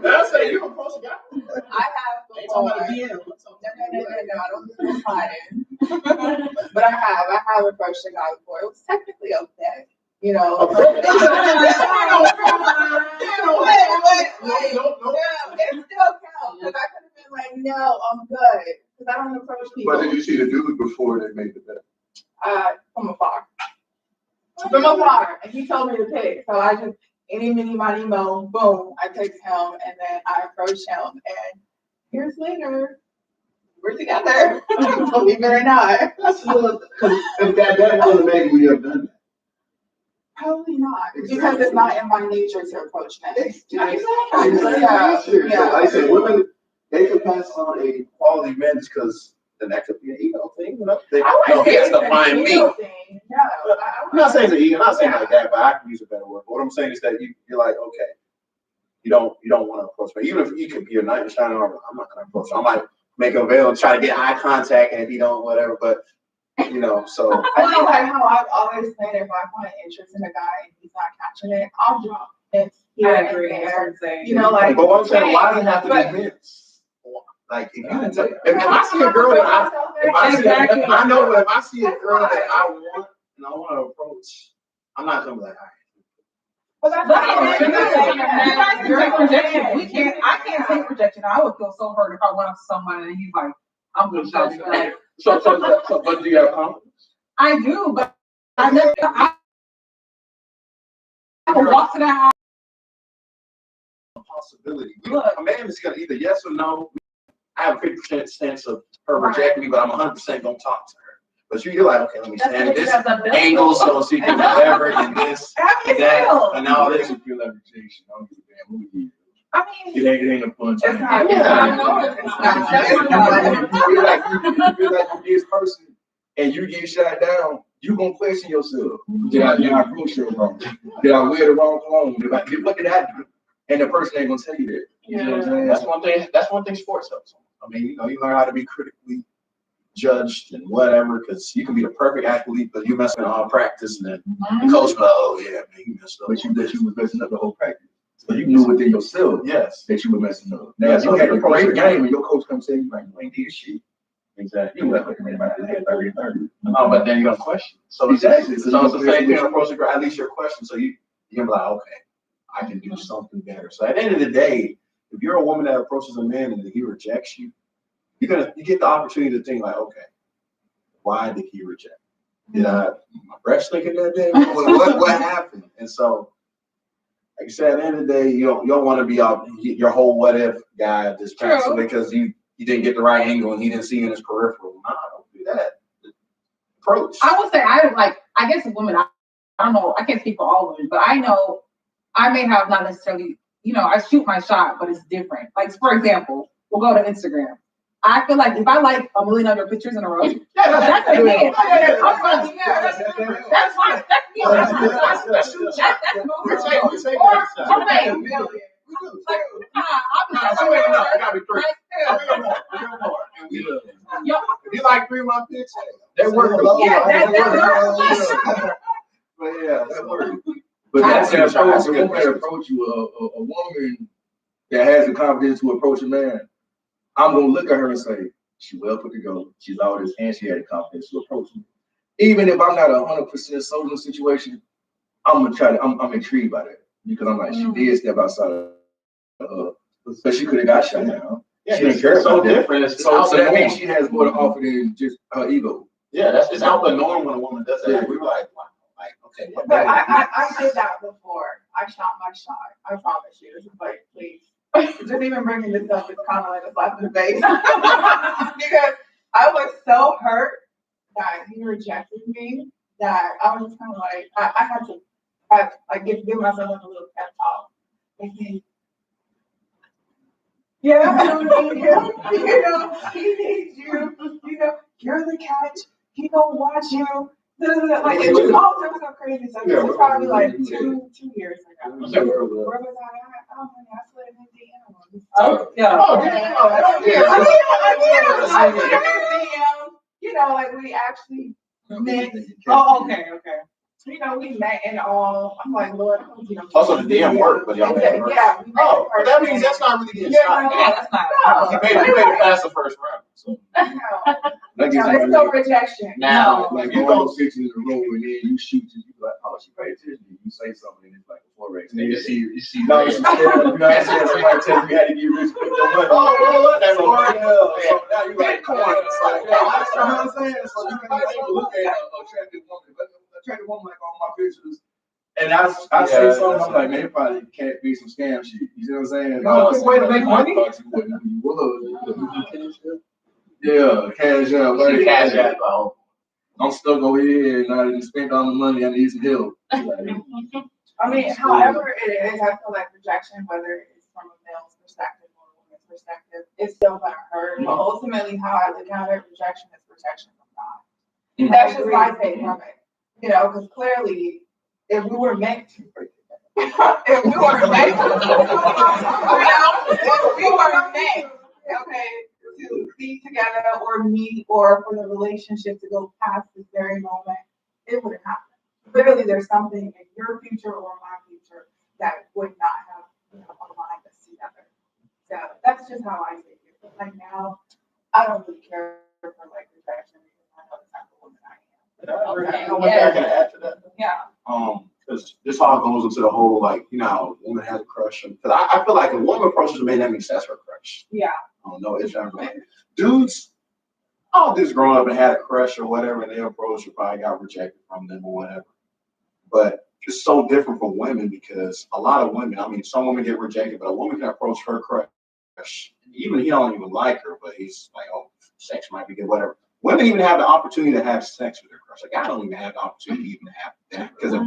That's say you approach a guy. I have before. No, I don't do it. But I have approached a guy before. It was technically okay. It still counts. Because I could have been like, no, I'm good. Because I don't approach people. But did you see the dude before they made the bet? From afar. From afar. And he told me to pick. So I just, any, mini, money, mo, boom, I text him and then I approach him. And years later, we're together, believe it or not. Because if that wasn't maybe we have done that. Probably not, because it's not in my nature to approach men. Exactly. Yeah. Like I said, women, they can pass on a quality man just because then that could be an ego thing. You know? He has to find me. No, I'm not saying it's an ego, I'm not saying like that, but I can use a better word. What I'm saying is that you're like, okay, you don't want to approach me. Even if he could be a knight in shining armor, I'm not gonna approach him. I might make a veil and try to get eye contact, and if he don't, whatever. But so I think like how I've always said, if I find interest in a guy and he's not catching it, I'll drop it here I and agree. there. You know, like. but what I'm saying, why does it have to but- be mints? Like if I see a girl that I know, if I see a girl that I want and I want to approach, I'm not gonna be like, all right. But that's I can't take rejection. I would feel so hurt if I went up to somebody and he's like, I'm gonna judge you. Like, But do you have confidence? I do, but I would walk to that house. Possibility. A man is gonna either yes or no. I have a 50% chance of her rejecting me, but I'm 100% gonna talk to her. But you're like, okay, let me stand at this angle so she can whatever and this and that and all this. You feel like rejection. I don't give a damn who you I mean, It ain't a fun it's time. not. You feel like with this person and you get shot down, you gonna question yourself. Did I approach you wrong? Did I wear the wrong clothes? What did I do? And the person ain't gonna tell you that. You know what I'm saying? That's one thing sports helps. I mean, you learn how to be critically judged and whatever, because you can be the perfect athlete, but you messing up all practice, and then the coach be like, oh yeah, man, you messed up. But you was messing up the whole practice. So you knew within yourself Yes. that you were messing up. Now, if you had a great game and your coach comes saying, you like, you ain't did shit. Exactly. You like, man, I had 30. Oh, but then you're gonna question. So Exactly. it's the same thing approach the girl, at least your question. So you're gonna be like, okay, I can do something better. So at the end of the day, if you're a woman that approaches a man and he rejects you, you get the opportunity to think like, okay, why did he reject? Did my breast leaking that day? What happened? And so, like I said, at the end of the day, you don't want to be out your whole what if guy just because you didn't get the right angle and he didn't see you in his peripheral. Nah, don't do that. Approach. I would say I guess women, I don't know, I can't speak for all women, but I know I may have not necessarily, I shoot my shot, but it's different. Like, for example, we'll go to Instagram. I feel like if I like a million of your pictures in a row, that's a hit. That's fine. That's me. That's no You like 3 month pictures? That worked. But yeah, that worked. But that's an approach. A woman that approach you, a woman that has the confidence to approach a man, I'm gonna look at her and say, she well put together. She's all this, and she had the confidence to approach me. Even if I'm not 100% sold in the situation, I'm intrigued by that because I'm like, she did step outside of but she could have got shot down. Yeah, she didn't care about that. Different. So that means she has more to offer than just her ego. Yeah, it's out the norm when a woman does that. Like, we were like, wow, like, okay. But I did that before. I shot my shot. I promise you. It's like, please. Just even bringing this up is kind of like a slap in the face. Because I was so hurt that he rejected me that I was just kind of like, I had to give myself like a little pep talk. Thinking, yeah, he needs you. You're the catch. He gonna watch you. Like it was all sorts of crazy stuff. This was probably like two years ago. Where was I at? Oh, I slid in DM. Oh, yeah. Like we actually met. Oh, okay. We met and all. I'm like, Lord, Also, the DM worked, but y'all yeah. Oh, but that means that's not really getting shot. Yeah, that's not. No. You made it past the first round. So That gives There's no rejection. now, like you go 6 in a row and then you shoot, you be like, oh, she paid attention. You say something and it's like a 4 race. And then you see. No, you know what I'm saying? Somebody tell me you had to get rich with your money. Oh, that's So, right. so now you like, Bitcoin. it's like, you know what I'm saying? So you can look at an attractive woman like on my pictures. And I say something, I'm like, man, it probably can't be some scam shit. You see what I'm saying? Oh, it's a way to make money? I thought you wasn't who you was. Yeah, cash out. Where the cash out? I'm stuck over here and I didn't spend all the money. I need some help. I mean, however it is, I feel like rejection, whether it's from a male's perspective or a woman's perspective, it's still gonna hurt. But ultimately, how I look at it, rejection is protection from God. That's just my take on it. You know, because clearly, if we were meant to, if we were meant okay, to be together or meet or for the relationship to go past this very moment, it wouldn't happen. Clearly, there's something in your future or my future that would not have, aligned us together. So that's just how I take it. But like now, I don't really care for like rejection because I know the type of woman I am. You know what I can add to that? Yeah. Because this all goes into the whole, like, a woman has a crush. Because I feel like a woman approaches a man, that means that's her crush. Yeah. I don't know, it's not right. Dudes, all dudes growing up and had a crush or whatever, and they approached or probably got rejected from them or whatever. But it's so different for women because a lot of women, I mean, some women get rejected, but a woman can approach her crush. Even he don't even like her, but he's like, oh, sex might be good, whatever. Women even have the opportunity to have sex with their crush. Like, I don't even have the opportunity to even have that. Because if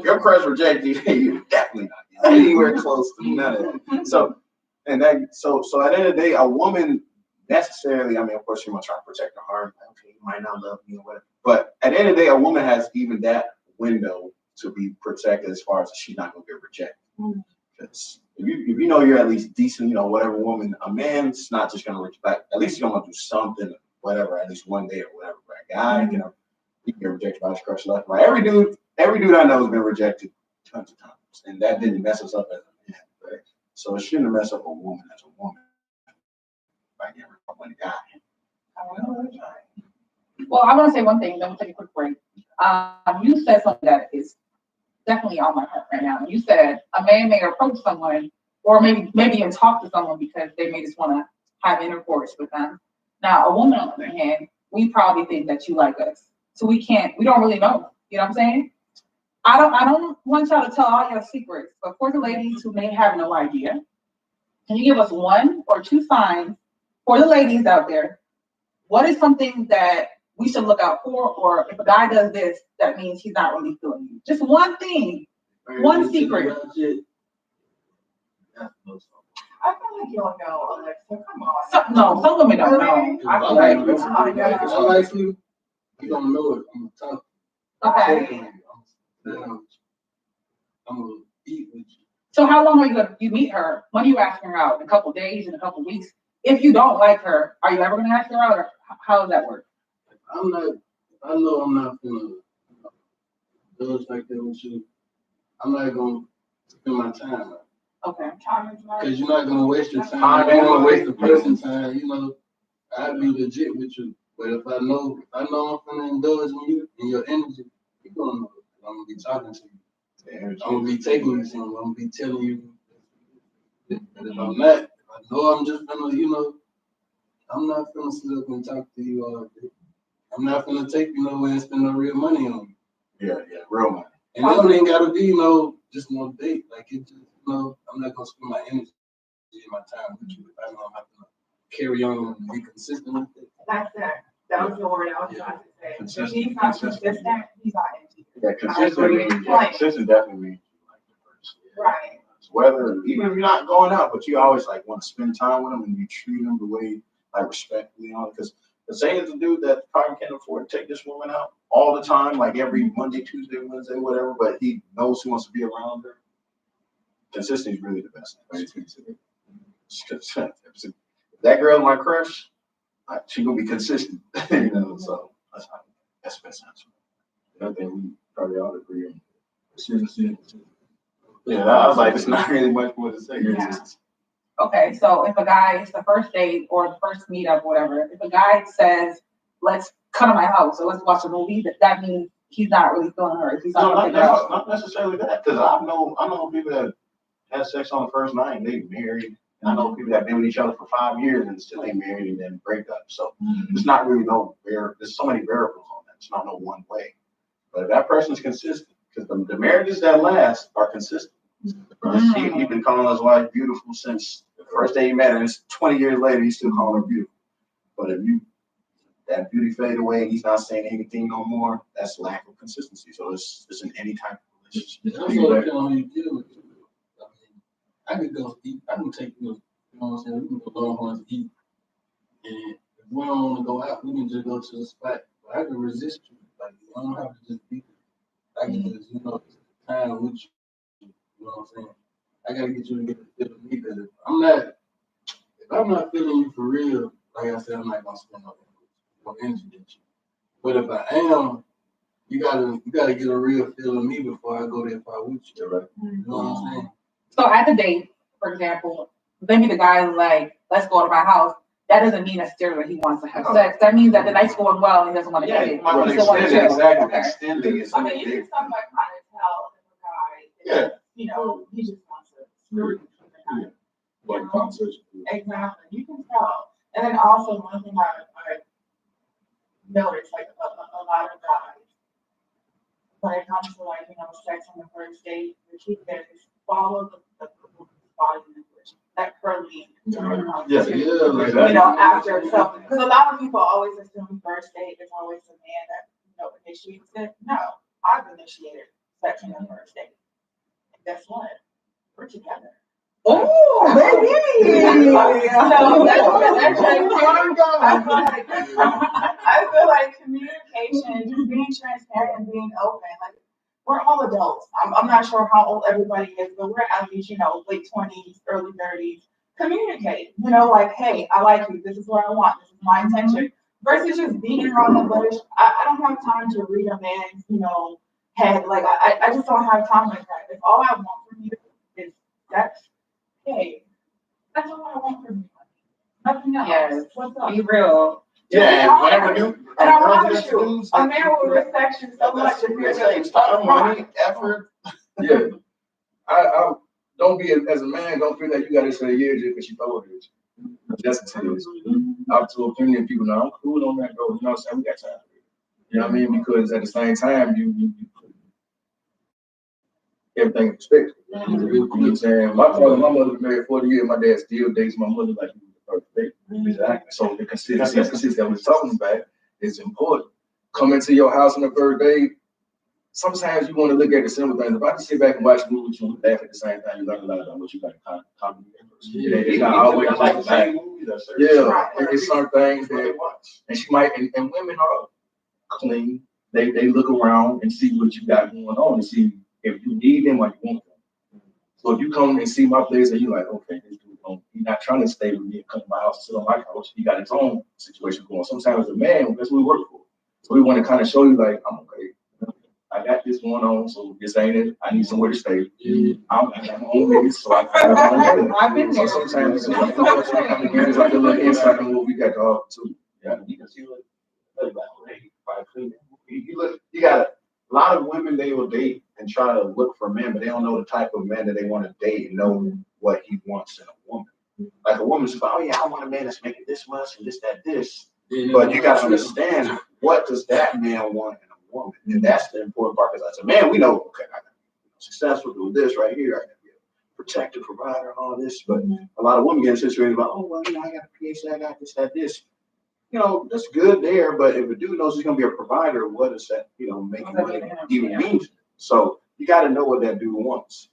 your crush rejects you, you're definitely not anywhere close to none of that. So at the end of the day, a woman necessarily, I mean, of course, she must try to protect her heart. Okay, you might not love me or whatever. But at the end of the day, a woman has even that window to be protected as far as she's not going to get rejected. Because if you know you're at least decent, whatever woman, a man's not just going to respect, at least he's going to do something, whatever, at least one day or whatever. But a guy, he can get rejected by his crush left. Right? Every dude I know has been rejected tons of times. And that didn't mess us up as a man. Right? So it shouldn't mess up a woman as a woman. By getting rid of one guy. Well, I want to say one thing, then we'll take a quick break. You said something that is definitely on my heart right now. You said a man may approach someone or maybe even talk to someone because they may just want to have intercourse with them. Now, a woman, on the other hand, we probably think that you like us. So we don't really know. You know what I'm saying? I don't want y'all to tell all your secrets, but for the ladies who may have no idea, can you give us 1 or 2 signs for the ladies out there? What is something that we should look out for, or if a guy does this, that means he's not really feeling you? Just one thing, one secret. I feel like you don't know, Alexa. Come on. Some women don't know. If I like you, you don't know it. I'm gonna talk. Okay. I'm gonna eat with you. So how long are you meet her? When are you asking her out? In a couple days, in a couple weeks? If you don't like her, are you ever going to ask her out, or how does that work? I know I'm not gonna do it like that with you. I'm not gonna spend my time. Okay. Because you're not gonna waste your time. You're gonna waste the person's time. I'd be legit with you. But if I know I'm gonna indulge in you and your energy, you're gonna know. I'm gonna be talking to you. I'm gonna be taking you somewhere. I'm gonna be telling you. And if I'm not, if I know I'm just gonna, I'm not gonna sit up and talk to you all day. I'm not gonna take you nowhere and spend no real money on you. Yeah, real money. And it ain't gotta be, just no date. Like it just, I'm not gonna spend my energy and my time with you if I know I'm not gonna carry on and be consistent with it. That's it. That was the word I was trying to say. If he's not consistent, he's not into you. Yeah, consistent definitely means you like the person. Right. Whether, even if you're not going out, but you always like want to spend time with them and you treat them the way, like, respectfully, because the same as the dude that probably can't afford to take this woman out all the time, like every Monday, Tuesday, Wednesday, whatever, but he knows he wants to be around her. Consistency is really the best thing. If that girl's my crush, she's gonna be consistent, so that's the best answer. I think we probably all agree on consistency. Yeah, I was like, it's not really much more to say. Yeah. Okay, so if a guy, it's the first date or the first meetup, whatever, if a guy says, let's come to my house or let's watch a movie, that means he's not really feeling her. He's not not necessarily that, because I know people that had sex on the first night and they married. And I know people that have been with each other for 5 years and still ain't married and then break up. So it's not really there's so many variables on that. It's not no one way. But if that person's consistent, because the marriages that last are consistent. He's been calling his wife beautiful since the first day he met her, and it's 20 years later, he's still calling her beautiful. But if you that beauty fade away and he's not saying anything no more, that's lack of consistency. So it's in any type of relationship. It's also depending on who you deal with. I mean, I could go eat. I can take you. You know what I'm saying? We can go Longhorns to eat, and if we don't want to go out, we can just go to the spot. But I can resist you. Like I don't have to just be. I can just time with you. You know what I'm saying? I gotta get you to get the feel of me because if I'm not feeling you for real, like I said, I'm not gonna spend no energy with you. But if I am, you gotta get a real feel of me before I go that far with you. Right. You know what I'm saying? So at the date, for example, maybe the guy is like, let's go to my house. That doesn't mean necessarily that he wants to have sex. That means that the night's going well and he doesn't want to get it. He still wants to chill. Exactly. Okay. Extending is I mean, you can somewhat kind of tell if a guy, Yeah. you know, he just wants to screw you. Like conversation. Exactly, you can tell. And then also one thing I noticed, like a lot of guys, when it comes to like, sex on the first date, the key there is follow the body language, that curly. Yeah. After, so, because a lot of people always assume first date is always the man that, initiates it. No, I've initiated sex on the first date. And guess what? We're together. Oh, baby! I feel like communication, just being transparent and being open, like, we're all adults. I'm not sure how old everybody is, but we're at least, late 20s, early 30s. Communicate, like, hey, I like you. This is what I want. This is my intention. Versus just beating around the bush. I don't have time to read a man's, head. Like, I just don't have time like that. If all I want from you is sex, hey, that's all I want from you. Nothing else. Yes. What's up? Be real. Yeah, whatever you. And I promise you, a man will respect you so much if you're It's time, money, effort. Yeah. I don't be as a man, don't feel that you gotta say yeah just because she throw it at you. That's the thing. Up to opinion of people now, I'm cool on that though. You know what I'm saying? We got time for it. You know what I mean? Because at the same time, you put everything in perspective. You know what I'm saying? My mother was married 40 years, my dad still dates my mother like he was the first date. Exactly. So the consistency that we're talking about is important. Come into your house on the first day. Sometimes you want to look at the simple things. If I just sit back and watch a movie with you and laugh at the same time, you learn a lot about what you got in common. It's not always like that. Yeah, it's some things that, and she might, and women are clean. They look around and see what you got going on and see if you need them or you want them. So if you come and see my place and you're like, okay, this dude, he's not trying to stay with me and come to my house and sit on my couch. He got his own situation going. Sometimes as a man, that's what we work for. So we want to kind of show you like, I'm okay. I got this going on, so this ain't it. I need somewhere to stay. I'm my own business, so I've been there. So sometimes it's like a little insight on what we got to offer too. Yeah, you can see you got a lot of women they will date and try to look for men, but they don't know the type of man that they want to date and know what he wants in a woman. Like a woman's like, oh yeah, I want a man that's making this much and this, that, this. But you got to understand what does that man want in a woman, and that's the important part. Because as a man, we know, okay, I got to be successful, do this right here. I got to be a protective provider, all this. But a lot of women get in situations about, oh well, I got a PhD, I got this, that, this. That's good there, but if a dude knows he's gonna be a provider, what does that, making money even mean? So you got to know what that dude wants.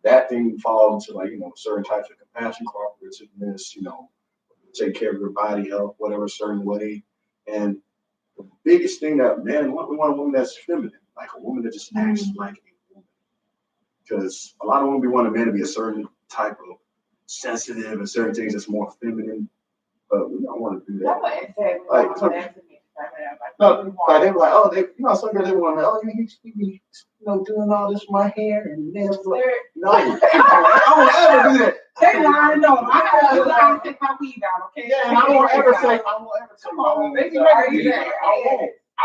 That thing falls into like certain types of compassion, cooperativeness, take care of your body health, whatever certain way. And the biggest thing that we want a woman that's feminine, like a woman that just acts like a woman. Because a lot of women want a man to be a certain type of sensitive and certain things that's more feminine. But we don't want to do that. They were like, oh, some girls they want to, oh, you be, doing all this with my hair and nails. Like, no, I won't ever do that. They lying, no. I gotta take my weed out, okay? Yeah, and I won't ever say, Come on, baby, I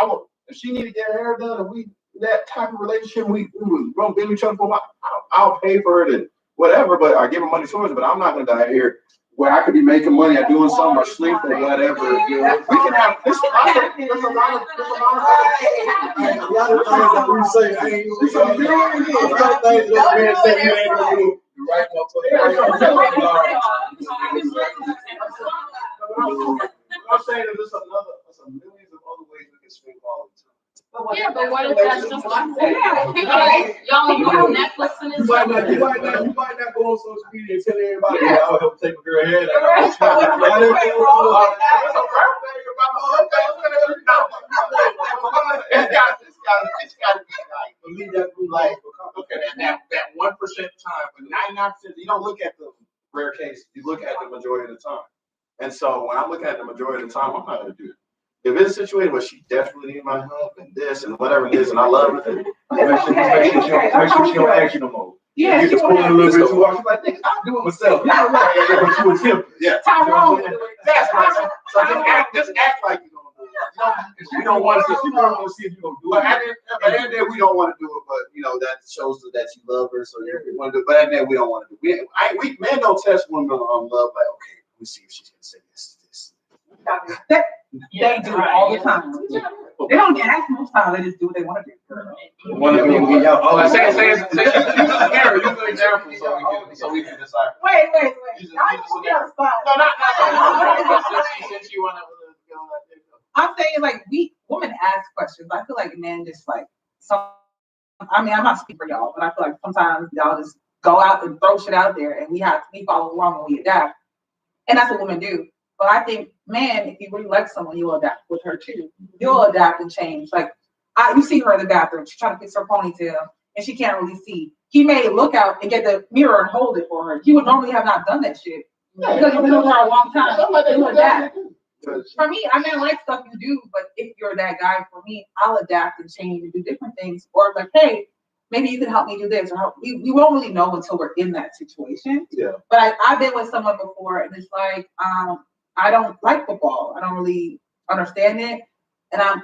will. If she need to get her hair done, and we that type of relationship, we won't be each other for a while. I'll pay for it and whatever, but I give her money towards it. But I'm not gonna die here where I could be making money or doing something or sleep or whatever. We can have. There's a lot of things that we say. Hey, Right, I'm saying that there's Yeah, but what if that's just one thing? Yeah. Y'all, you have Netflix and You it's. might not go on social media and tell everybody, yeah, I'll help take a girl head out. Right. It's got to be like, Believe that through like, okay, that 1% time, but 99%, you don't look at the rare case, you look at the majority of the time. And so when I'm looking at the majority of the time, I'm not gonna do it. If it's a situation where she desperately needs my help and this and whatever it is, and I love it, Make sure she don't ask you no more. Yeah, You she get to pull won't a little bit too hard. She's like, nigga, I'll do it myself. Yeah, but you attempt. yeah. Tyrone. That's right. So just act like you don't do it. You don't want to see, you don't want to see if you're going to do But it. at the end of the day, we don't want to do it, but you know, that shows that you love her, so you want to do it. But at the end, we don't want to do it. We men don't test women on love, like, okay, let me see if she's gonna say yes to this. They do all the time. They don't ask most times, they just do what they want to do. One of them, y'all always Say, use a mirror, use an example, so we can decide. Wait. Use a- Now use you a put me on the spot. No, not since you want to go like that. I'm saying like women ask questions. I feel like men just like I mean, I'm not speaking for y'all, but I feel like sometimes y'all just go out and throw shit out there and we follow along and we adapt. And that's what women do. But I think, man, if you really like someone, you'll adapt with her too. You'll adapt and change. Like you see her in the bathroom, she's trying to fix her ponytail and she can't really see. He may look out and get the mirror and hold it for her. He would normally have not done that shit. Because you've been with her a long time. You'll adapt. For me, I mean, I like stuff you do, but if you're that guy, for me, I'll adapt and change and do different things. Or like, hey, maybe you can help me do this. Or help. We won't really know until we're in that situation. Yeah. But I've been with someone before, and it's like, I don't like football. I don't really understand it,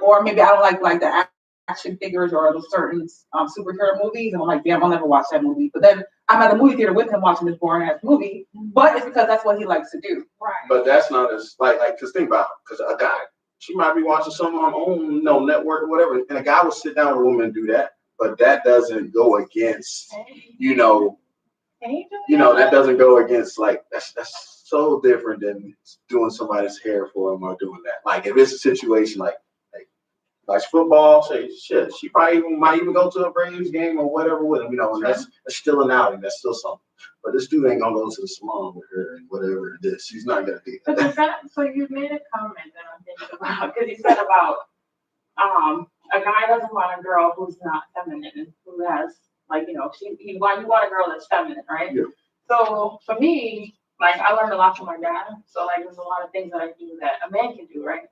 or maybe I don't like the action figures or the certain superhero movies, and I'm like, damn, I'll never watch that movie. But then I'm at the movie theater with him watching this boring ass movie, but it's because that's what he likes to do. Right. But that's not as like cause think about it, because a guy, she might be watching something on her own, network or whatever, and a guy will sit down with a woman and do that, but that doesn't go against, that doesn't go against like that's so different than doing somebody's hair for them or doing that. Like if it's a situation like football, say shit, she probably might even go to a Braves game or whatever with him, and that's still an outing, that's still something. But this dude ain't gonna go to the salon with her and whatever it is. She's not gonna do that. So you made a comment that I'm thinking about, because you said about a guy doesn't want a girl who's not feminine, who has you want a girl that's feminine, right? Yeah. So for me, like I learned a lot from my dad. So like there's a lot of things that I do that a man can do, right?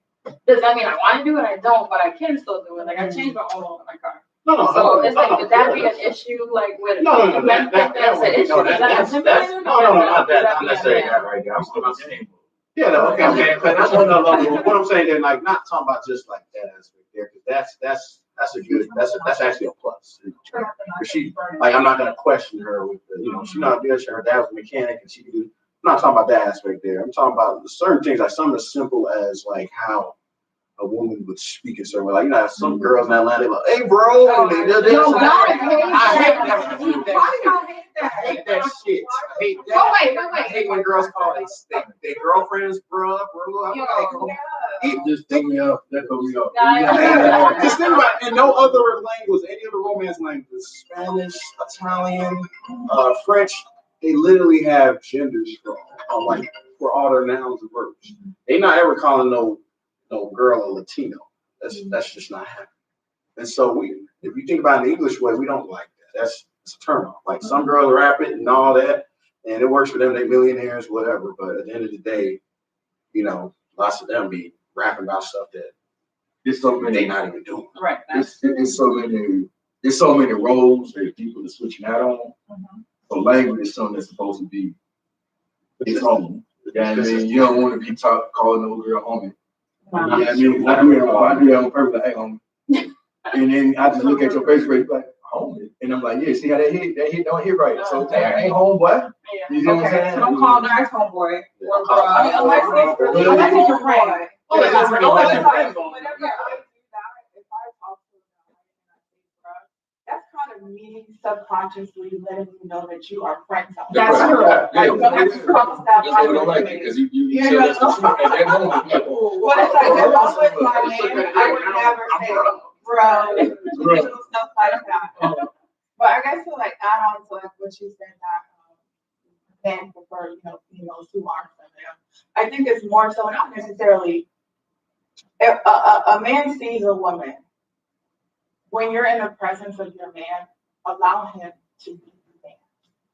Does that mean I want to do it? I don't, but I can still do it. Like I changed my oil in my car. So it's like, would that be an issue? Like with No, men think that's an issue? that's not necessarily that right there. I'm talking about the yeah, no, okay. But that's what I'm saying. They're like not talking about just like that aspect there, because that's a good. That's actually a plus. She like I'm not gonna question her with the, she's not good. Her dad was a mechanic, and she can do. I'm not talking about that aspect there. I'm talking about certain things, like something as simple as like how a woman would speak in certain way. Like, some girls in Atlanta, they're like, hey, bro. And they do this. I hate that. I hate that shit. I hate that. Wait. I hate when girls call their girlfriends, bro. I'm like, Just throw me off. That throw me off. just think about it. In no other language, any other romance language, Spanish, Italian, French, they literally have genders for all their nouns and verbs. They not ever calling no girl a Latino. That's just not happening. And so if you think about it in the English way, we don't like that. It's a turn off. Like some girls rap it and all that, and it works for them. They millionaires, whatever. But at the end of the day, lots of them be rapping about stuff that It's so many. they not even doing. Right. It's so many roles that people are switching out on. So language is something that's supposed to be its own. You know what I mean? You don't want to be calling no girl homie. Yeah, I do that on purpose, like, hey, homie. And then I just look at your face, like, homie. And I'm like, yeah, see how that hit don't hit right. So, hey, homeboy. You know what I'm saying? So don't call guys homeboy. Or Unless it's your friend. That's kind of me subconsciously letting you know that you are friends. That's true. I don't like it because you tell us the truth at that moment. What if I get along with my man? I would never say, bro, little stuff like that. But I guess to like add on to like what you said that men prefer, females who are feminine. I think it's more so not necessarily if a man sees a woman when you're in the presence of your man, allow him to be the man.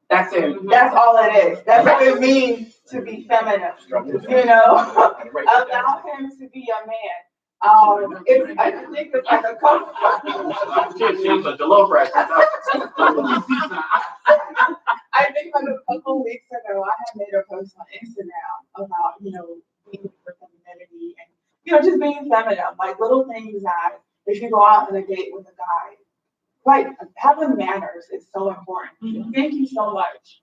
That's it. That's all it is. That's what it means to be feminine. Allow him to be a man. I think it's like a couple. The low pressure. I think like a couple weeks ago, I had made a post on Instagram about, being for femininity and, just being feminine, like little things that if you go out on a date with a guy, like having manners is so important. Mm-hmm. Thank you so much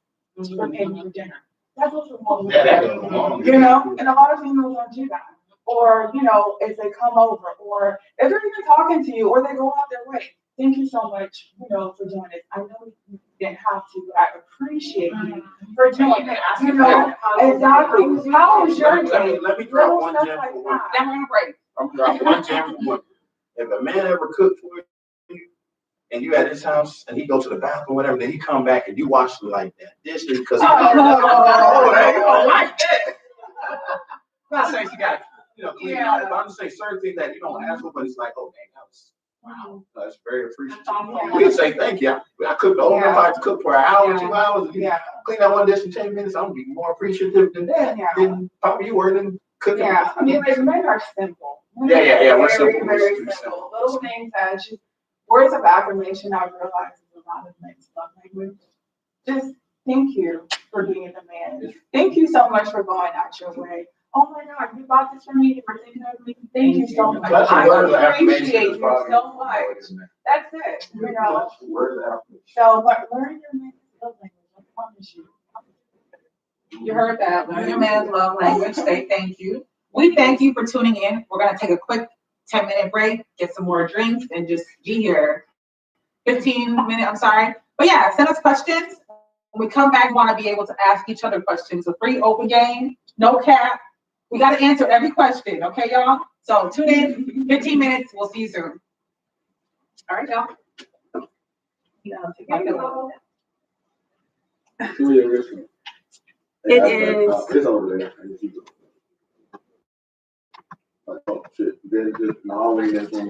for paying for dinner. That's what's wrong. Yeah, that is wrong. And a lot of females don't do that. Or, if they come over, or if they're even talking to you, or they go out their way. Thank you so much, for doing it. I know you didn't have to, but I appreciate you for doing it. Exactly. How was your day? Let me drop one Stuff gem like for women. that. Then we're gonna break. I'm dropping one gem for women. If a man ever cooked for you and you at his house and he go to the bathroom, whatever, then he come back and you wash like that dishes because he Oh, like that. Not saying you got clean Yeah. out, but I'm just saying certain things that you don't ask for, but it's like, oh dang, that was wow, that's very appreciative. Yeah. You can say thank you. I cooked the whole Yeah. if I cook for an hour, Yeah. 2 hours, and you Yeah. clean that one dish in 10 minutes, I'm gonna be more appreciative than that. Yeah. Than probably you were than cooking. Yeah, I mean, like men are simple. Yeah, we're Very, simple. very We're simple. Little things that just words of affirmation. I've realized is a lot of men's love language. Just thank you for being the man. Thank you so much for going out your way. Oh my God, you bought this for me. You were thinking of me. Thank you so much. That's I a word of affirmation appreciate is you probably so much. what it is, man. That's it. Word of affirmation. So, but learn your man's love language. I promise you. You heard that. Learn your man's love language. Say thank you. We thank you for tuning in. We're gonna take a quick 10-minute break, get some more drinks, and just be here. 15-minute. I'm sorry, but yeah, send us questions. When we come back, we want to be able to ask each other questions. A free open game, no cap. We got to answer every question, okay, y'all? So tune in, 15 minutes. We'll see you soon. All right, y'all. Take my pillow. It is. It's over there. Oh, shit. Then just, no, that's when